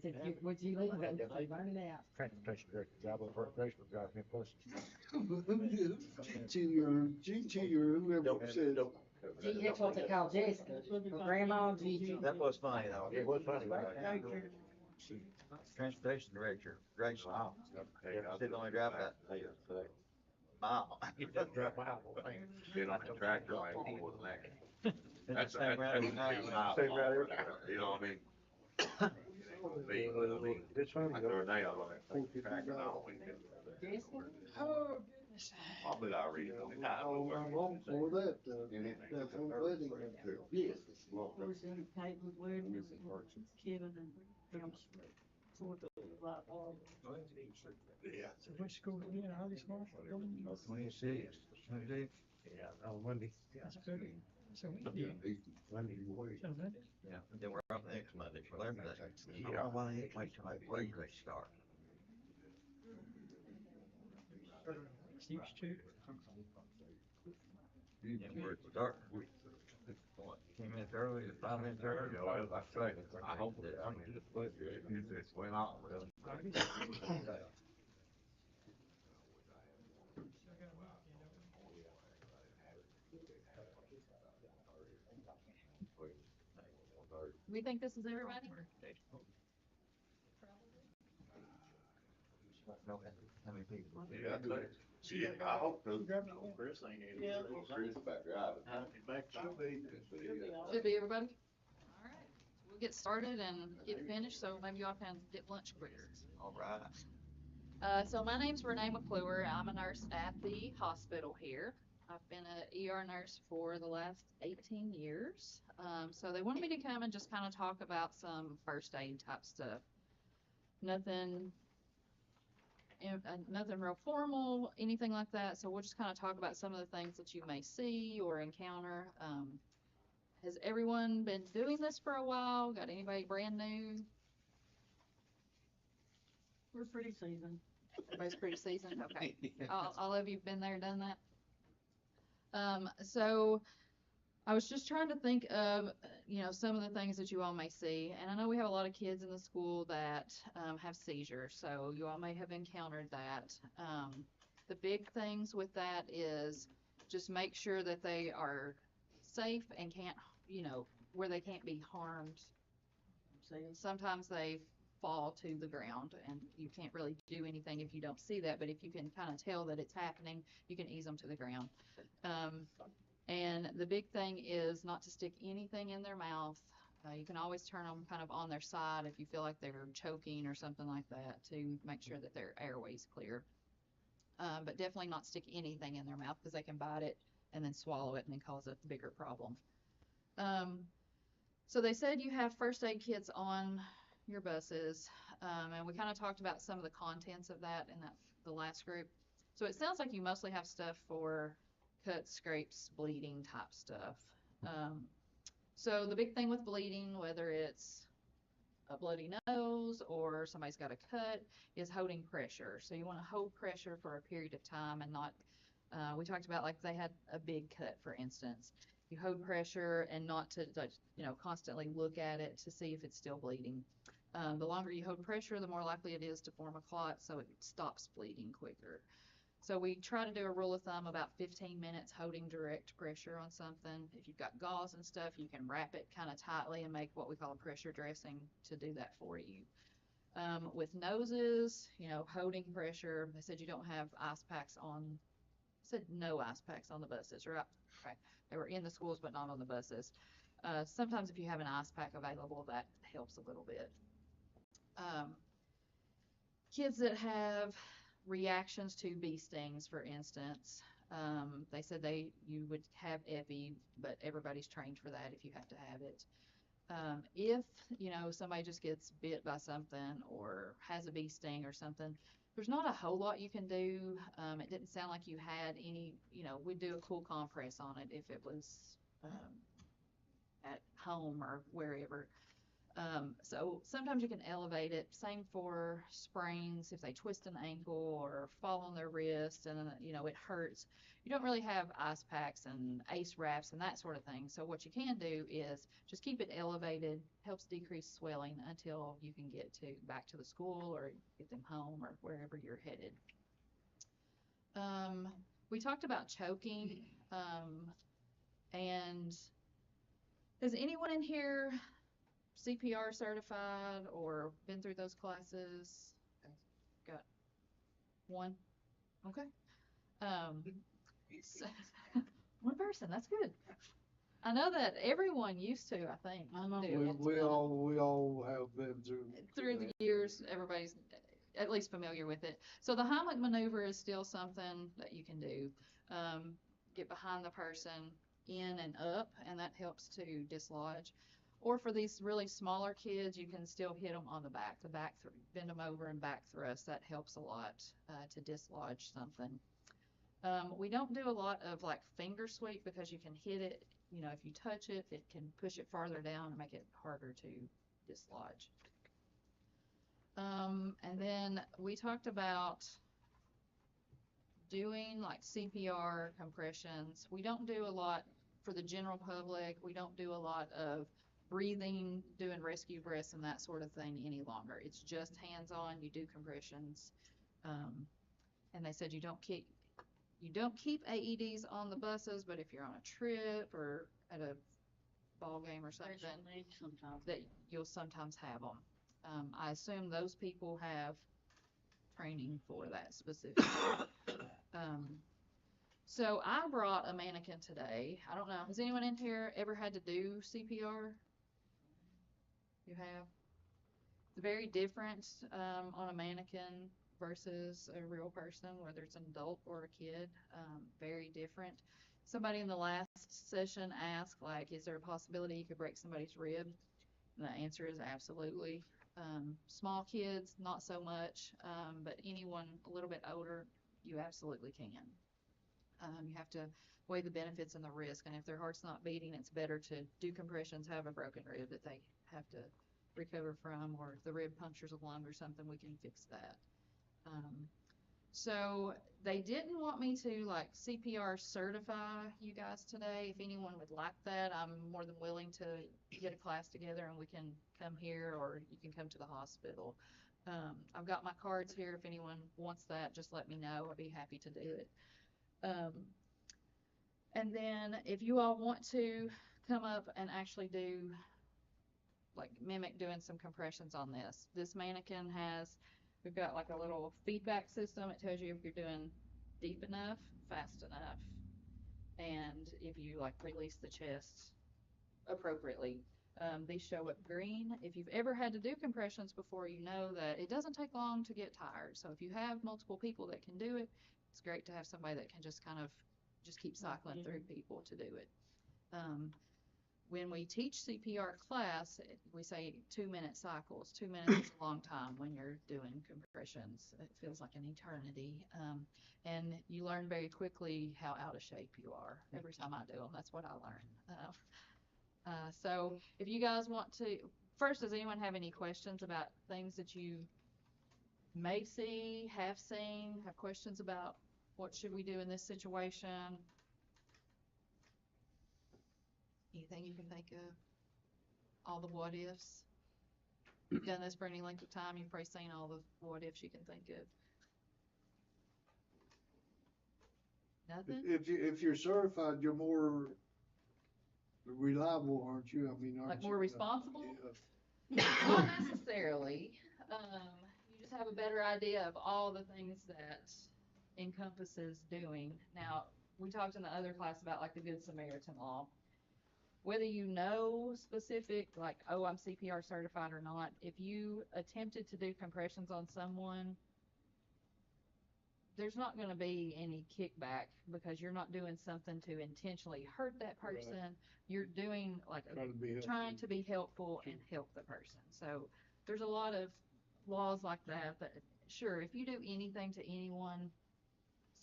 said, would you leave it? They burn it out. Transportation director, job of transportation drives me plus. Gigi or whoever said. Gee, that's what they call Jessica. Her grandma, Gigi. That was funny though. It was funny, right? Transportation director, Grace. Wow. Didn't only drive that mile. You just drive my house. Get on the tractor, like, more than that. That's the same route every night. Same route every night. You know what I mean? It's funny. Like the other day, I was like, tractor, and I don't think it- Jessica? Oh, goodness. Probably I read it on the time. I'm wrong for that, You need to- that whole wedding went to. Yes. Who's in Caitlin wedding? Kevin and him. Yeah. So which school again, how this month? 26, 26. Yeah, on Monday. That's good. So Monday. So that, Yeah, and then we're up next Monday for Labor Day. Yeah, well, I ain't wait till I wait till they start. seems to. And we're starting. What, 10 minutes early, 5 minutes early? I hope that, I mean, it's went off, really. We think this is everybody? How many people? Yeah, I do it. Yeah, I hope so. Chris ain't in. Yeah. Chris back driving. Back Should be everybody? All right, we'll get started and get finished, so maybe y'all can get lunch quicker. All right. So my name's Renee McClure. I'm a nurse at the hospital here. I've been an ER nurse for the last 18 years. So they wanted me to come and just kind of talk about some first aid type stuff. Nothing real formal, anything like that. So we'll just kind of talk about some of the things that you may see or encounter. Has everyone been doing this for a while? Got anybody brand new? We're pretty seasoned. Everybody's pretty seasoned, okay. All of you've been there, done that? So I was just trying to think of, some of the things that you all may see. And I know we have a lot of kids in the school that have seizures, so you all may have encountered that. The big things with that is just make sure that they are safe and can't, where they can't be harmed. Sometimes they fall to the ground and you can't really do anything if you don't see that, but if you can kind of tell that it's happening, you can ease them to the ground. And the big thing is not to stick anything in their mouth. You can always turn them kind of on their side if you feel like they're choking or something like that to make sure that their airway's clear. But definitely not stick anything in their mouth because they can bite it and then swallow it and then cause a bigger problem. So they said you have first aid kits on your buses, and we kind of talked about some of the contents of that in the last group. So it sounds like you mostly have stuff for cuts, scrapes, bleeding type stuff. So the big thing with bleeding, whether it's a bloody nose or somebody's got a cut, is holding pressure. So you want to hold pressure for a period of time and not, we talked about like they had a big cut, for instance. You hold pressure and not to, constantly look at it to see if it's still bleeding. The longer you hold pressure, the more likely it is to form a clot, so it stops bleeding quicker. So we try to do a rule of thumb about 15 minutes holding direct pressure on something. If you've got gauze and stuff, you can wrap it kind of tightly and make what we call a pressure dressing to do that for you. With noses, holding pressure, they said you don't have ice packs on, said no ice packs on the buses, right? Okay. They were in the schools, but not on the buses. Sometimes if you have an ice pack available, that helps a little bit. Kids that have reactions to bee stings, for instance, they said you would have epi, but everybody's trained for that if you have to have it. If, somebody just gets bit by something or has a bee sting or something, there's not a whole lot you can do. It didn't sound like you had any, we'd do a cool compress on it if it was at home or wherever. So sometimes you can elevate it. Same for sprains, if they twist an ankle or fall on their wrist and, it hurts. You don't really have ice packs and ACE wraps and that sort of thing. So what you can do is just keep it elevated, helps decrease swelling until you can get back to the school or get them home or wherever you're headed. We talked about choking, and is anyone in here CPR certified or been through those classes? Got one? Okay. So, one person, that's good. I know that everyone used to, I think. We all have been through the years, everybody's at least familiar with it. So the Heimlich maneuver is still something that you can do. Get behind the person, in and up, and that helps to dislodge. Or for these really smaller kids, you can still hit them on the back. Bend them over and back thrust. That helps a lot to dislodge something. We don't do a lot of like finger sweep because you can hit it. If you touch it, it can push it farther down and make it harder to dislodge. And then we talked about doing like CPR compressions. We don't do a lot for the general public. We don't do a lot of breathing, doing rescue breaths and that sort of thing any longer. It's just hands-on. You do compressions. And they said you don't keep AEDs on the buses, but if you're on a trip or at a ball game or something, that you'll sometimes have them. I assume those people have training for that specifically. So I brought a mannequin today. I don't know, has anyone in here ever had to do CPR? You have? It's very different on a mannequin versus a real person, whether it's an adult or a kid. Very different. Somebody in the last session asked, like, is there a possibility you could break somebody's rib? And the answer is absolutely. Small kids, not so much, but anyone a little bit older, you absolutely can. You have to weigh the benefits and the risk, and if their heart's not beating, it's better to do compressions, have a broken rib that they have to recover from, or if the rib punctures a lung or something, we can fix that. So they didn't want me to like CPR certify you guys today. If anyone would like that, I'm more than willing to get a class together and we can come here or you can come to the hospital. I've got my cards here. If anyone wants that, just let me know. I'd be happy to do it. And then if you all want to come up and actually do, like mimic doing some compressions on this mannequin we've got like a little feedback system. It tells you if you're doing deep enough, fast enough, and if you like release the chest appropriately. These show up green. If you've ever had to do compressions before, you know that it doesn't take long to get tired. So if you have multiple people that can do it, it's great to have somebody that can just kind of just keep cycling through people to do it. When we teach CPR class, we say 2-minute cycles. 2 minutes is a long time when you're doing compressions. It feels like an eternity. And you learn very quickly how out of shape you are. Every time I do them, that's what I learn. So if you guys want to, first, does anyone have any questions about things that you may see, have seen, have questions about what should we do in this situation? Anything you can think of? All the what ifs? You've done this for any length of time, you've probably seen all the what ifs you can think of. Nothing? If you're certified, you're more reliable, aren't you? I mean, aren't Like you? more responsible? Yeah. Not necessarily. You just have a better idea of all the things that encompasses doing. Now, we talked in the other class about like the Good Samaritan law. Whether you know specific, like, oh, I'm CPR certified or not, if you attempted to do compressions on someone, there's not going to be any kickback because you're not doing something to intentionally hurt that person. Right. You're doing like trying to be helpful and help the person. So there's a lot of laws like that. But sure, if you do anything to anyone,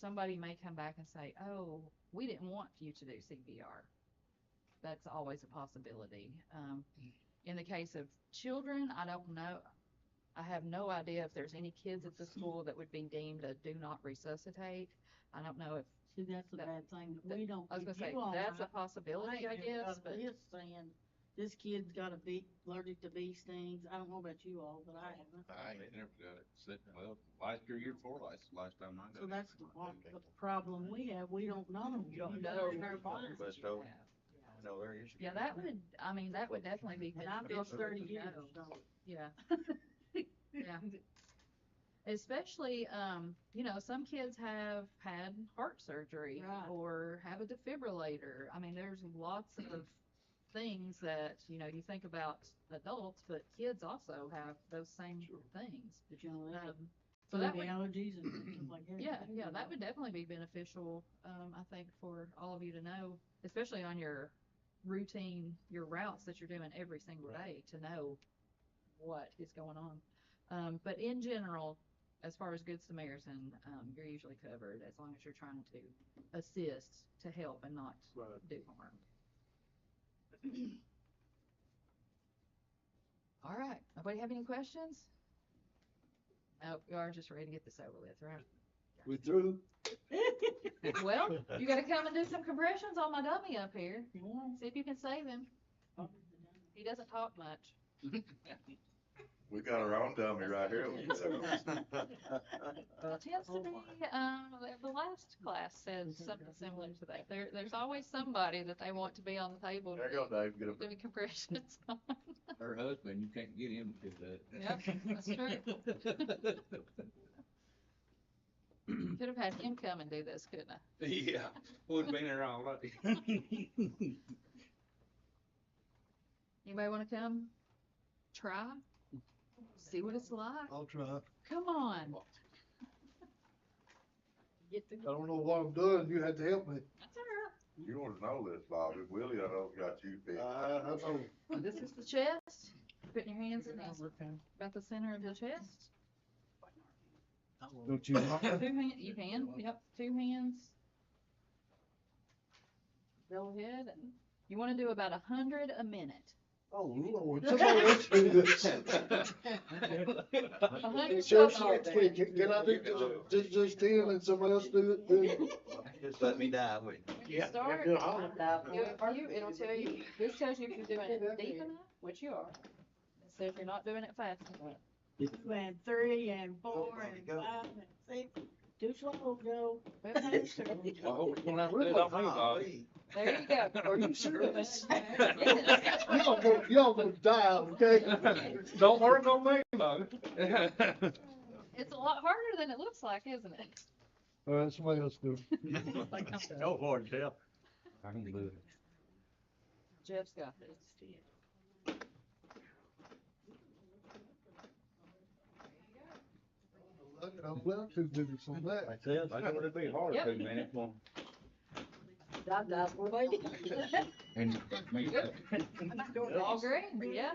somebody may come back and say, oh, we didn't want you to do CPR. That's always a possibility. In the case of children, I don't know. I have no idea if there's any kids at the school that would be deemed a do not resuscitate. I don't know if, See, that's a That- bad thing. We don't. I was gonna give say, you all that's a that. possibility, I just guess, got a but list saying, this kid's got a bee, allergic to bee stings. I don't know about you all, but I haven't. I ain't never got it. Well, last year before last time I got it. So that's the problem we have. We don't know. you don't know. But so, no, there is. Yeah, that would, I mean, that would definitely be And I've been beneficial 30 to years, know. so. Yeah. Yeah. Especially, you know, some kids have had heart surgery Right. or have a defibrillator. I mean, there's lots of things that, you know, you think about adults, but kids also have those same things. But you know, they have So that would, allergies and stuff like that. yeah, that would definitely be beneficial, I think, for all of you to know, especially on your routine, your routes that you're doing every single day, to know what is going on. But in general, as far as Good Samaritan, you're usually covered as long as you're trying to assist, to help and not do harm. All right, nobody have any questions? Oh, you are just ready to get this over with, right? We through? Well, you gotta come and do some compressions on my dummy up here. See if you can save him. He doesn't talk much. We got our own dummy right here. It tends to be, the last class said something similar to that. There's always somebody that they want to be on the table There you go, Dave. Get doing compressions on. Her husband, you can't get him to do that. Yep, that's true. Could have had him come and do this, couldn't I? Yeah, would've been there all day. Anybody wanna come try? See what it's like? I'll try. Come on. Get the, I don't know what I'm doing. You had to help me. that's all right. You want to know this, Bobby. Willie, I don't got you fixed. I know. This is the chest. Putting your hands in this, about the center of the chest. Don't you? 2 hands, you can, yep, 2 hands. Go ahead and, you wanna do about 100 a minute. Oh, Lord. Somebody else do this. Seriously, can I do just 10 and somebody else do it? Then? Just let me die, wait. When you start, it'll tell you, this tells you if you're doing it deep enough, which you are. It says you're not doing it fast enough. And 3 and 4 and 5 and 6. Too slow, Joe. I hope it's not good on me, Bobby. There you go. Are you serious? Y'all gonna die, okay? Don't work on me, Bobby. It's a lot harder than it looks like, isn't it? All right, somebody else do it. Go for it, Jeff. I can do it. Jeff's got this. I'm glad to do this on that. I said, I know it'd be hard Yep. to, man. It's one. And me. All green, yeah.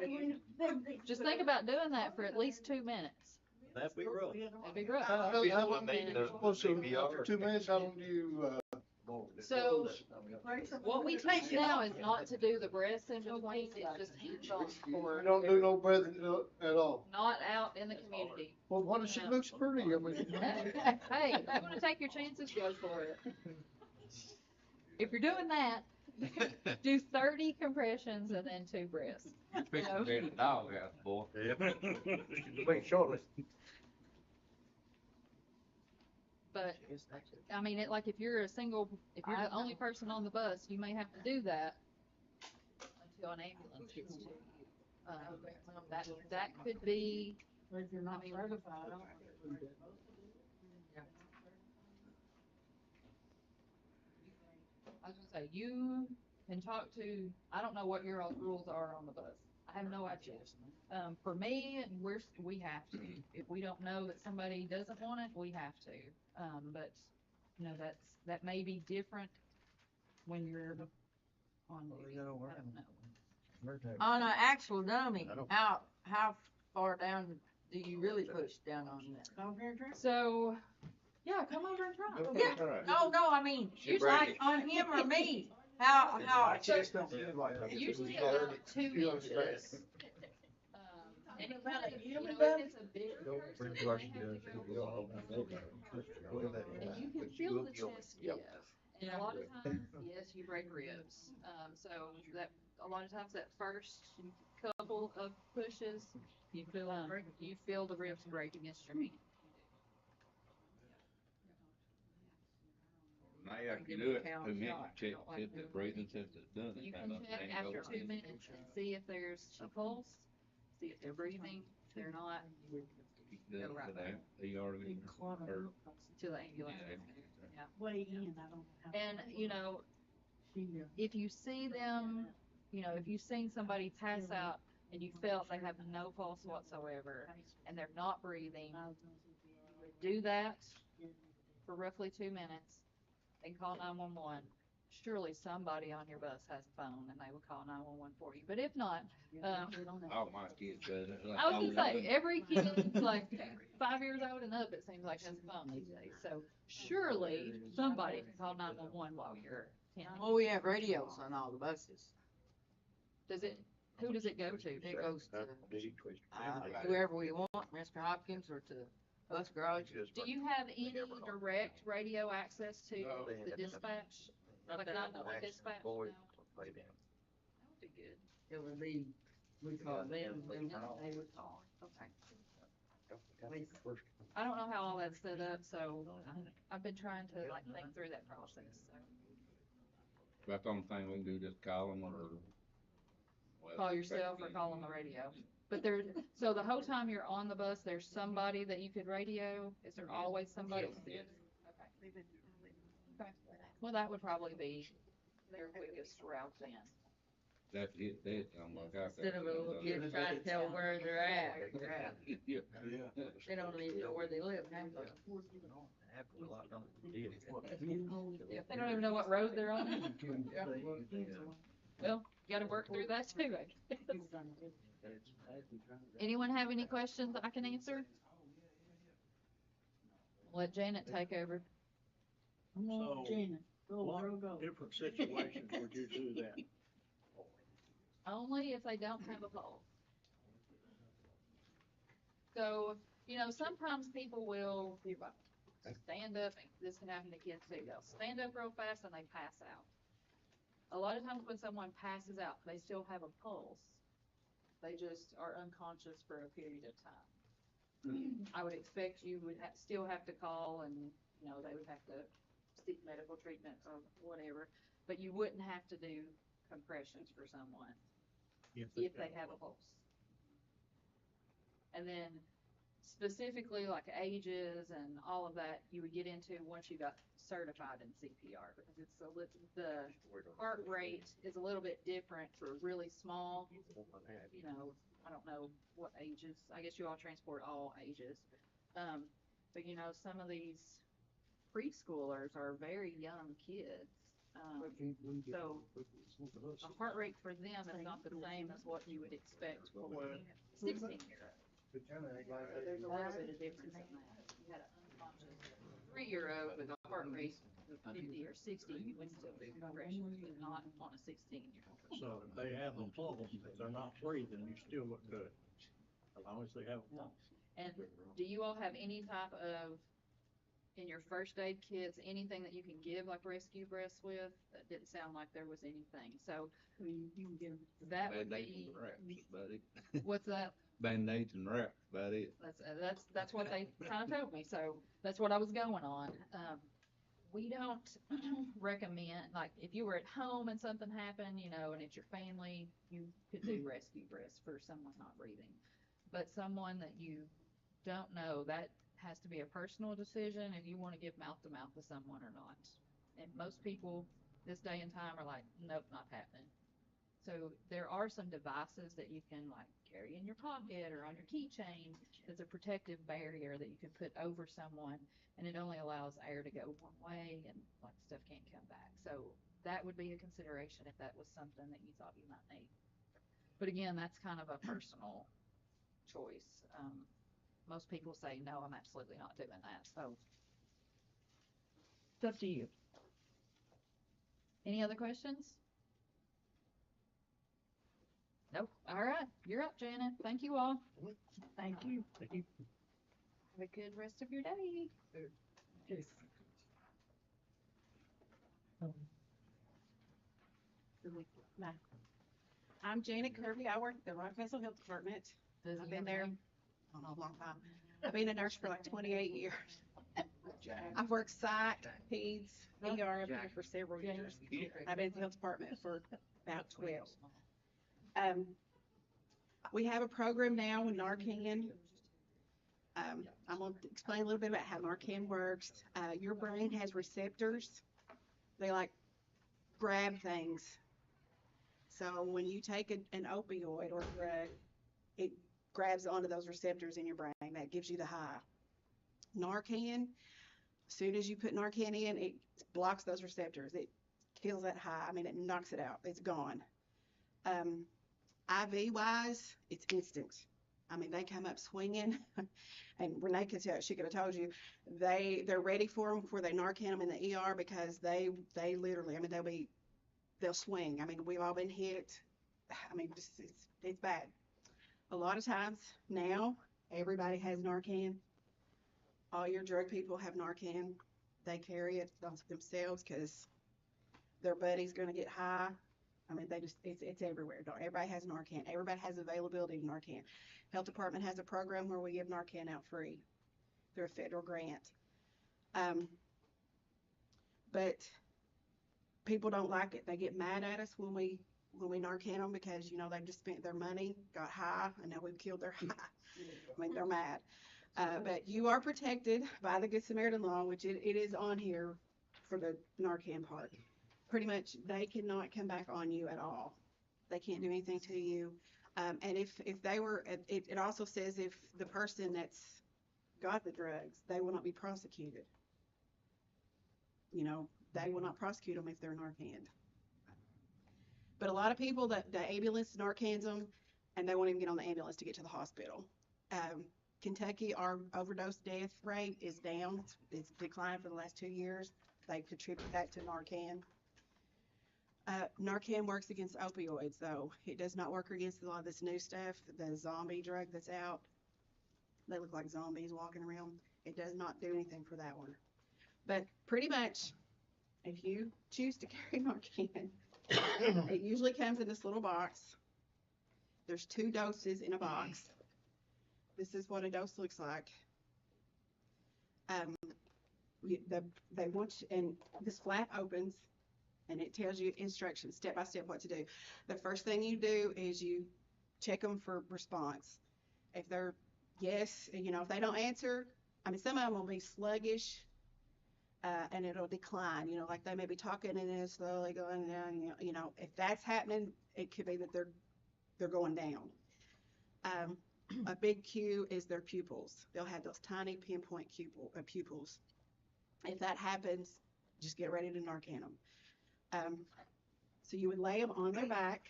Just think about doing that for at least 2 minutes. That'd be rough. That'd be rough. How long, after 2 minutes, how long do you, So, what we teach now is not to do the breaths in between, it's just hands on you for, don't do no breathing at all? not out in the community. Well, what if she looks pretty? I mean. Hey, if you wanna take your chances, go for it. If you're doing that, do 30 compressions and then 2 breaths. Fixing to be a dog house, boy. Wait, shortly. But, I mean, like, if you're the only person on the bus, you may have to do that until an ambulance gets to you. That could be, If you're not certified. I was gonna say, you can talk to, I don't know what your all's rules are on the bus. I have no idea. For me, we have to. If we don't know that somebody doesn't want it, we have to. But, you know, that may be different when you're on the, I don't know. On an actual dummy, how far down do you really push down on that? So, yeah, come over and try. Yeah, no, I mean, She like bragging. on him or me, how, Usually about 2 inches. And it kind of, you know, if it's a big person, Bring they question have to is, go. And you can feel the chest give. And a lot of times, yes, you break ribs. So that, a lot of times that first couple of pushes, you feel the ribs break against your hand. Now you have to do it 2 minutes, check, see if the breathing, see if it's done. You can check after 2 minutes and see if there's a pulse, see if they're breathing, if they're not, go right back They already hurt. to the ambulance. Yeah. Way in, I don't know how. And, you know, if you see them, you know, if you've seen somebody pass out and you felt they have no pulse whatsoever and they're not breathing, you would do that for roughly 2 minutes and call 911. Surely somebody on your bus has a phone and they would call 911 for you. But if not, All my kids does it. I was gonna say, every kid, like 5 years old and up, it seems like has a phone these days. So surely somebody can call 911 while you're in. Well, we have radios on all the buses. Does it, who does it go to? It goes to whoever we want, Mr. Hopkins or to bus garage. Do you have any direct radio access to the dispatch? Like 911 dispatch? No? That would be good. It would be, we call them, and then they would call. Okay. I don't know how all that's set up, so I've been trying to like think through that process, so. That's the only thing we can do, just call them or. well, Call yourself or call on the radio. But there, so the whole time you're on the bus, there's somebody that you could radio? Is there always somebody? Okay. Okay. Well, that would probably be their quickest route then. That's it, that, I'm like, I. Instead of a little kid trying to tell where they're at. Yeah. They don't even know where they live, half of them. They don't even know what road they're on. Well, you gotta work through that too, I guess. Anyone have any questions I can answer? Let Janet take over. So, what different situations would you do that? Only if they don't have a pulse. So, you know, sometimes people will stand up, and this can happen to kids too, they'll stand up real fast and they pass out. A lot of times when someone passes out, they still have a pulse. They just are unconscious for a period of time. I would expect you would still have to call and, you know, they would have to seek medical treatment or whatever, but you wouldn't have to do compressions for someone if they have a pulse. And then specifically like ages and all of that, you would get into once you got certified in CPR, because it's the heart rate is a little bit different for really small, you know, I don't know what ages, I guess you all transport all ages. But you know, some of these preschoolers are very young kids. So the heart rate for them is not the same as what you would expect for a 16-year-old. There's a little bit of difference in that. If you had an unconscious 3-year-old with a heart rate of 50 or 60, you would still do compressions, but not on a 16-year-old. So if they have a pulse, if they're not breathing, you still look good, as long as they have a pulse. And do you all have any type of, in your first aid kits, anything that you can give like rescue breaths with? That didn't sound like there was anything. So that would be. Band-aids and wraps, about it. What's that? Band-aids and wraps, about it. That's what they kind of told me. So that's what I was going on. We don't recommend, like, if you were at home and something happened, you know, and it's your family, you could do rescue breaths for someone not breathing. But someone that you don't know, that has to be a personal decision if you want to give mouth to mouth to someone or not. And most people this day and time are like, nope, not happening. So there are some devices that you can like carry in your pocket or on your keychain. It's a protective barrier that you can put over someone, and it only allows air to go one way and like stuff can't come back. So that would be a consideration if that was something that you thought you might need. But again, that's kind of a personal choice. Most people say, no, I'm absolutely not doing that. So it's up to you. Any other questions? Nope. All right, you're up, Janet. Thank you all. Thank you. Thank you. Have a good rest of your day. I'm Janet Kirby. I work at the Rockcastle Health Department. I've been there a long time. I've been a nurse for like 28 years. I've worked psych, peds, ER up here for several years. I've been at the health department for about 12. We have a program now with Narcan. I'm going to explain a little bit about how Narcan works. Your brain has receptors. They like grab things. So when you take an opioid or a drug, it grabs onto those receptors in your brain. That gives you the high. Narcan, as soon as you put Narcan in, it blocks those receptors. It kills that high. I mean, it knocks it out. It's gone. IV wise, it's instant. I mean, they come up swinging, and Renee could tell, she could have told you, they're ready for them before they Narcan them in the ER because they literally, I mean, they'll swing. I mean, we've all been hit. I mean, just it's bad. A lot of times now, everybody has Narcan. All your drug people have Narcan. They carry it themselves because their buddy's going to get high. I mean, it's everywhere. Everybody has Narcan. Everybody has availability of Narcan. Health department has a program where we give Narcan out free through a federal grant. But people don't like it. They get mad at us when we Narcan them because, you know, they just spent their money, got high, and now we've killed their high. I mean, they're mad. But you are protected by the Good Samaritan law, which it is on here for the Narcan part. Pretty much, they cannot come back on you at all. They can't do anything to you. And if they were, it also says if the person that's got the drugs, they will not be prosecuted. You know, they will not prosecute them if they're Narcaned. But a lot of people, the ambulance Narcans them, and they won't even get on the ambulance to get to the hospital. Kentucky, our overdose death rate is down. It's declined for the last 2 years. They contribute that to Narcan. Narcan works against opioids, though. It does not work against a lot of this new stuff, the zombie drug that's out. They look like zombies walking around. It does not do anything for that one. But pretty much, if you choose to carry Narcan, it usually comes in this little box. There's 2 doses in a box. This is what a dose looks like. They want you, and this flap opens, and it tells you instructions, step by step, what to do. The first thing you do is you check them for response. If they're yes, you know, if they don't answer, I mean, some of them will be sluggish, and it'll decline, you know, like they may be talking and then slowly going down, you know, if that's happening, it could be that they're going down. A big cue is their pupils. They'll have those tiny pinpoint pupils. If that happens, just get ready to Narcan them. So you would lay them on their back,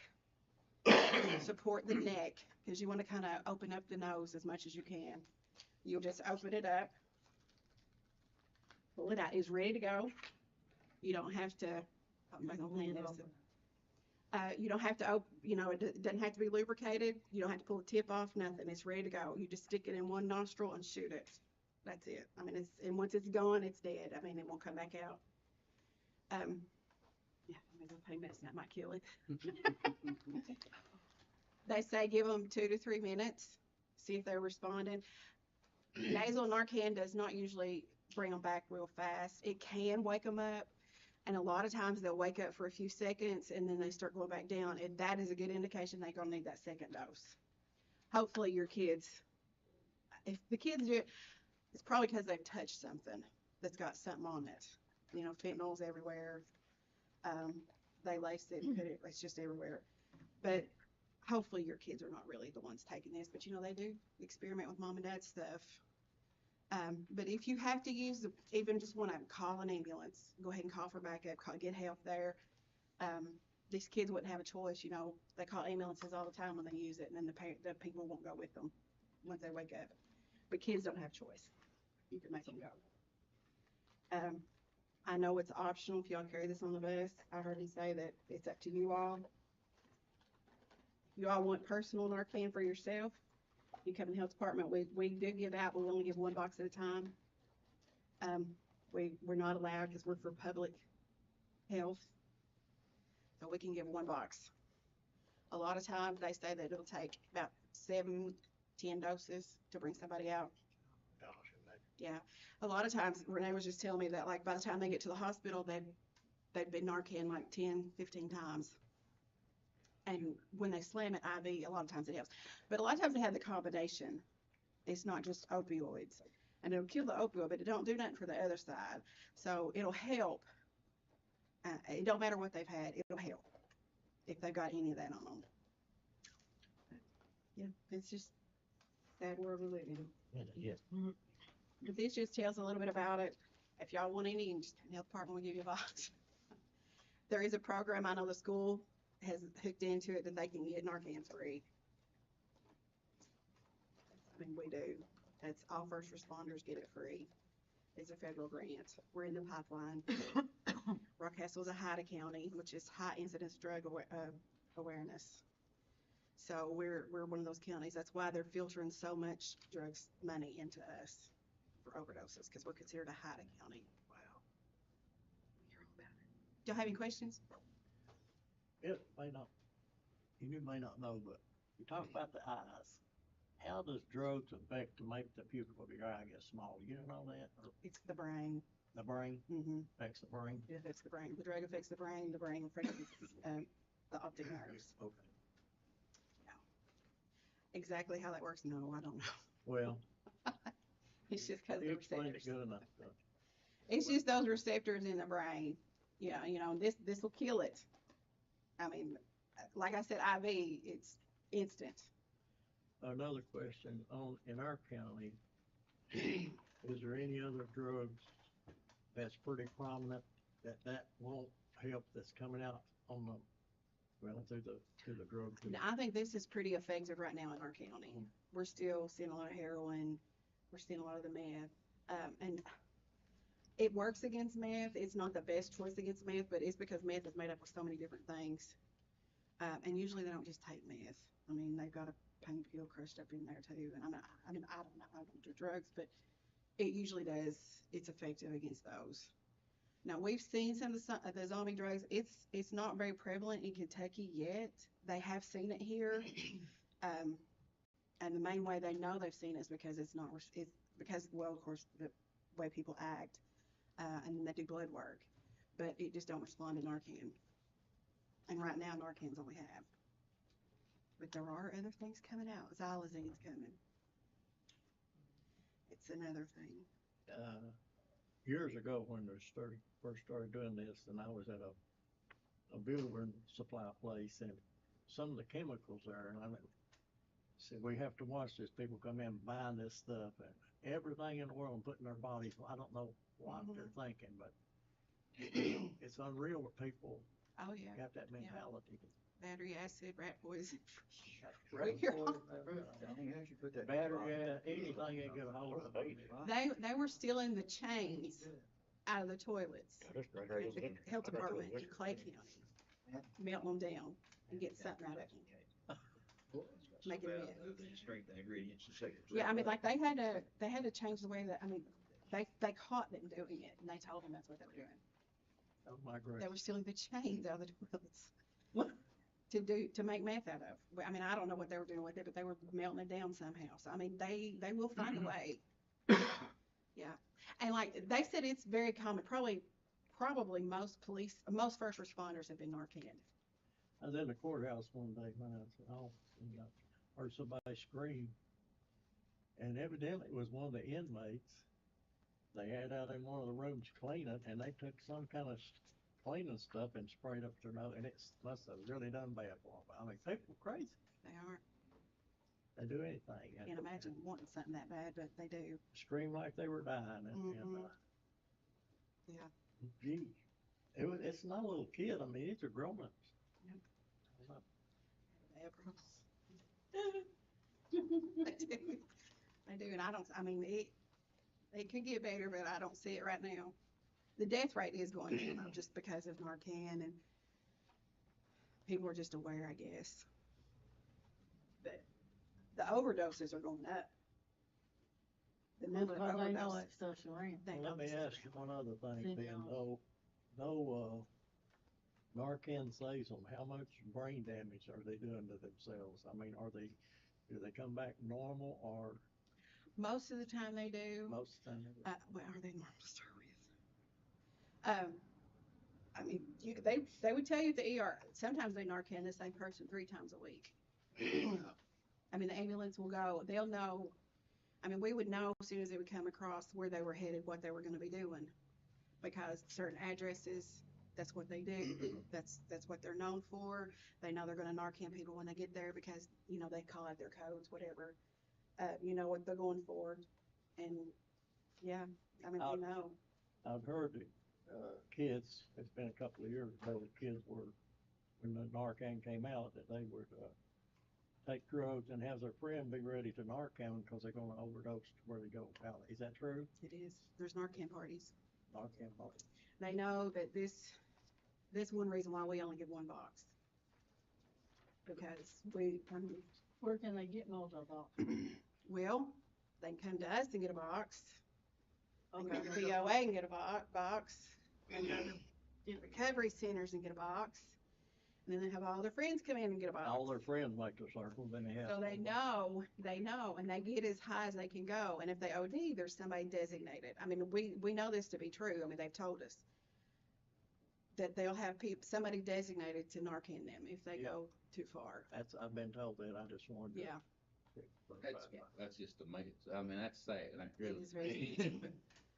support the neck, because you want to kind of open up the nose as much as you can. You'll just open it up, pull it out. It's ready to go. You don't have to. You don't have to, you know, it doesn't have to be lubricated. You don't have to pull the tip off, nothing. It's ready to go. You just stick it in one nostril and shoot it. That's it. I mean, and once it's gone, it's dead. I mean, it won't come back out. Yeah, I mean, don't pay medicine. That might kill it. They say give them 2 to 3 minutes, see if they're responding. Nasal Narcan does not usually bring them back real fast. It can wake them up. And a lot of times they'll wake up for a few seconds and then they start going back down. And that is a good indication they're going to need that second dose. Hopefully your kids, if the kids do it, it's probably because they've touched something that's got something on it. You know, fentanyl's everywhere. They lace it and put it, it's just everywhere. But hopefully your kids are not really the ones taking this. But, you know, they do experiment with mom and dad's stuff. But if you have to use, even just want to call an ambulance, go ahead and call for backup, get help there. These kids wouldn't have a choice, you know. They call ambulances all the time when they use it, and then the people won't go with them once they wake up. But kids don't have a choice. You can make them go. I know it's optional if y'all carry this on the bus. I heard him say that it's up to you all. You all want personal Narcan for yourself? You come in the health department, we do give out, but we only give one box at a time. We're not allowed because we're for public health. So we can give one box. A lot of times they say that it'll take about 7, 10 doses to bring somebody out. Yeah. A lot of times Renee was just telling me that like by the time they get to the hospital, they've been Narcan like 10, 15 times. And when they slam it IV, a lot of times it helps. But a lot of times they have the combination. It's not just opioids. And it'll kill the opioid, but it don't do nothing for the other side. So it'll help. It don't matter what they've had, it'll help if they've got any of that on them. Yeah, it's just sad world we live in. Yeah. But this just tells a little bit about it. If y'all want any, just the health department will give you a box. There is a program, I know the school has hooked into it that they can get Narcan free. I mean, we do. That's all first responders get it free. It's a federal grant. We're in the pipeline. Rockcastle is a HIDA county, which is high incidence drug awareness. So we're one of those counties. That's why they're filtering so much drugs money into us for overdoses, because we're considered a HIDA county. Wow. Do y'all have any questions? It may not, you may not know, but you talk about the eyes. How does drugs affect to make the pupil of your eye get small? You don't know that? Or It's the brain. the brain Mm-hmm. affects the brain? It affects the brain. The drug affects the brain. The brain affects the optic nerves. Okay. Exactly how that works, no, I don't know. Well, It's just because you the explained it receptors. good enough. It's just those receptors in the brain. Yeah, this will kill it. I mean, like I said, IV, it's instant. Another question in our county, is there any other drugs that's pretty prominent that won't help that's coming out on the, well, through the drug? I think this is pretty effective right now in our county. We're still seeing a lot of heroin. We're seeing a lot of the meth. And it works against meth. It's not the best choice against meth, but it's because meth is made up of so many different things. And usually they don't just take meth. I mean, they've got a pain pill crushed up in there too. And I don't know, I don't do drugs, but it usually does. It's effective against those. Now we've seen some of the zombie drugs. It's not very prevalent in Kentucky yet. They have seen it here, and the main way they know they've seen it is because it's because, well, of course, the way people act, and they do blood work, but it just don't respond to Narcan. And right now Narcan's all we have. But there are other things coming out. Xylozine's coming. It's another thing. Years ago when they first started doing this, and I was at a building supply place, and some of the chemicals there, and I said, we have to watch this. People come in buying this stuff and everything in the world and putting their bodies. I don't know what they're thinking, but it's unreal that people Oh yeah. got that mentality. Battery acid, rat poison. Right. Battery, anything ain't gonna hold a baby. They were stealing the chains out of the toilets. The health department in Clay County, melting them down and getting something out of them. Making meth. Yeah, I mean, like they had to change the way that, I mean, they caught them doing it and they told them that's what they were doing. Oh my gracious. They were stealing the chains out of the toilets to make meth out of. I mean, I don't know what they were doing with it, but they were melting it down somehow. So I mean, they will find a way. Yeah, and like they said, it's very common. Probably most first responders have been Narcan. I was in the courthouse one day when I was at home, and I heard somebody scream, and evidently it was one of the inmates. They had out in one of the rooms cleaning, and they took some kind of cleaning stuff and sprayed up their nose, and it must have really done bad for them. I mean, people are crazy. They are. They do anything. Can't imagine wanting something that bad, but they do. Scream like they were dying, Yeah. Gee, it's not a little kid. I mean, these are grown-ups. They do. They do, and I mean, it could get better, but I don't see it right now. The death rate is going down though, just because of Narcan, and people are just aware, I guess. the overdoses are going up. The number of Because they know overdoses. that stuff's around. They Well, know let me this is ask you one other thing, See, Ben, now- no, Narcan saves them, how much brain damage are they doing to themselves? I mean, do they come back normal or Most of the time they do. most of the time? What are they normal to start with? I mean, they would tell you at the ER, sometimes they Narcan the same person 3 times a week. I mean, the ambulance will go, they'll know, I mean, we would know as soon as it would come across where they were headed, what they were gonna be doing. Because certain addresses, that's what they do. That's what they're known for. They know they're gonna Narcan people when they get there because, you know, they call out their codes, whatever. You know what they're going for. And, yeah, I mean, they know. I've heard that, kids, it's been a couple of years ago, the kids were, when the Narcan came out, that they would, take drugs and have their friend be ready to Narcan because they're gonna overdose to where they go out. Is that true? It is. There's Narcan parties. Narcan party. They know that this one reason why we only give 1 box. Because Where can they get multi-box? well, they can come to us and get a box. They can Okay. go to BOA and get a box. They can go to recovery centers and get a box. And then they have all their friends come in and get a box. All their friends make the circle, then they have. So they know, and they get as high as they can go. And if they OD, there's somebody designated. I mean, we know this to be true. I mean, they've told us that they'll have somebody designated to Narcan them if they go too far. I've been told that, I just wanted to. Yeah, That's just amazing. I mean, that's sad, like, it really. is very,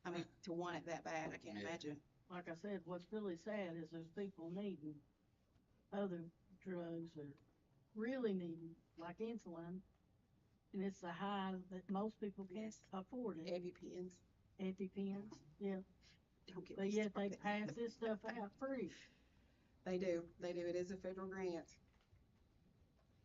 I mean, to want it that bad, I can't Yeah. imagine. Like I said, what's really sad is there's people needing other drugs or really needing, like insulin. And it's the high that most people can't Yes. afford it. EpiPens. EpiPens, yeah. Don't get But me yet they started. pass this stuff out free. They do. It is a federal grant.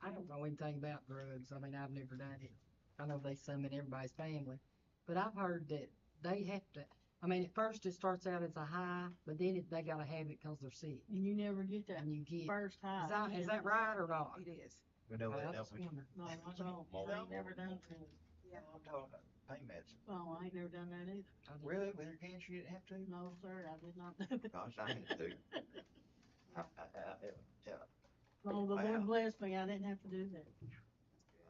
I don't know anything about drugs. I mean, I've never done it. I know they some in everybody's family, but I've heard that they have to. I mean, at first it starts out as a high, but then they gotta have it because they're sick. And you never get that And you get, first high. is that right or not? It is. We know I that, just don't we? wonder. No, I don't. I ain't never done that. Yeah. I'm talking about pain medicine. Oh, I ain't never done that either. I didn't- Really? With your cancer, you didn't have to? No, sir, I did not do it. Gosh, I had to. Yeah, Oh, the Wow. Lord bless me, I didn't have to do that.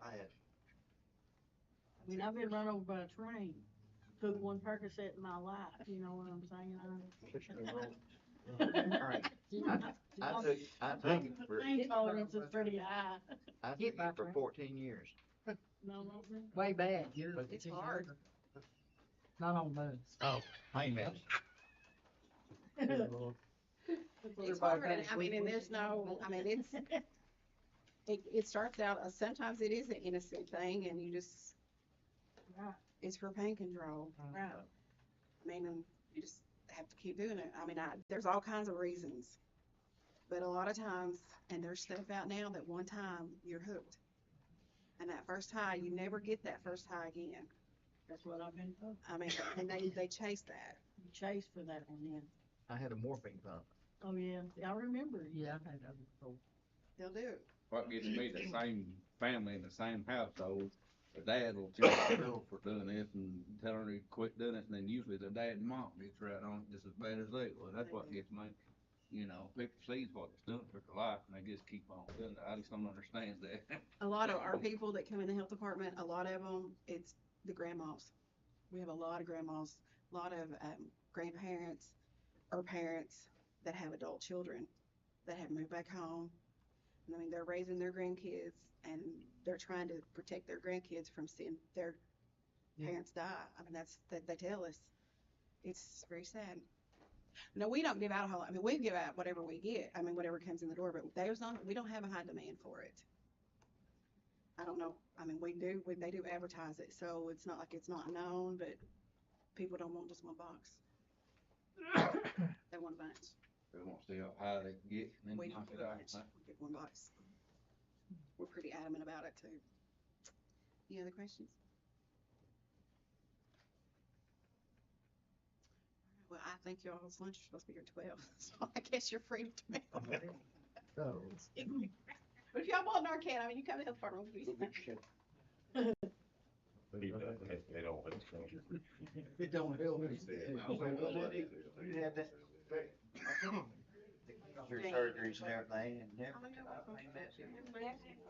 I had. I mean, I've been run over by a train. Took 1 Percocet in my life, you know what I'm saying? I took it for, Pain tolerance is pretty high. I took Get it back for around. 14 years. No, no, no. Way back, you're. It's hard. Not on those. Oh, pain medicine. It's hard. And, I mean, and there's no, I mean, it starts out, sometimes it is an innocent thing and you just, Right, it's for pain control. right. I mean, and you just have to keep doing it. I mean, there's all kinds of reasons. But a lot of times, and there's stuff out now that one time you're hooked. And that first high, you never get that first high again. That's what I've been told. I mean, and they chase that. You chase for that one, yeah. I had a morphine pump. Oh, yeah, I remember. Yeah, I've had other before. They'll do it. What gets me, the same family in the same household, the dad will tell the girl for doing this and tell her to quit doing it, and then usually the dad and mom gets right on it just as bad as they will. That's what gets me. You know, people sees what it's doing for their life and they just keep on doing it. I just don't understand that. A lot of our people that come in the health department, a lot of them, it's the grandmas. We have a lot of grandmas, a lot of grandparents or parents that have adult children that have moved back home. And, I mean, they're raising their grandkids and they're trying to protect their grandkids from seeing their parents die. I mean, that's that they tell us. It's very sad. No, we don't give out a whole lot. I mean, we give out whatever we get. I mean, whatever comes in the door, but we don't have a high demand for it. I don't know. I mean, they do advertise it, so it's not like it's not known, but people don't want just 1 box. They want a bunch. They want to see how high they can get and We then don't knock give it a out. bunch. We get 1 box. We're pretty adamant about it too. Any other questions? Well, I think y'all's lunch is supposed to be here at 12, so I guess you're free to 12. So, But if y'all want Narcan, I mean, you come to the health department, we'll give you some. They don't. It don't help. You had that, your surgeries and everything, and everything.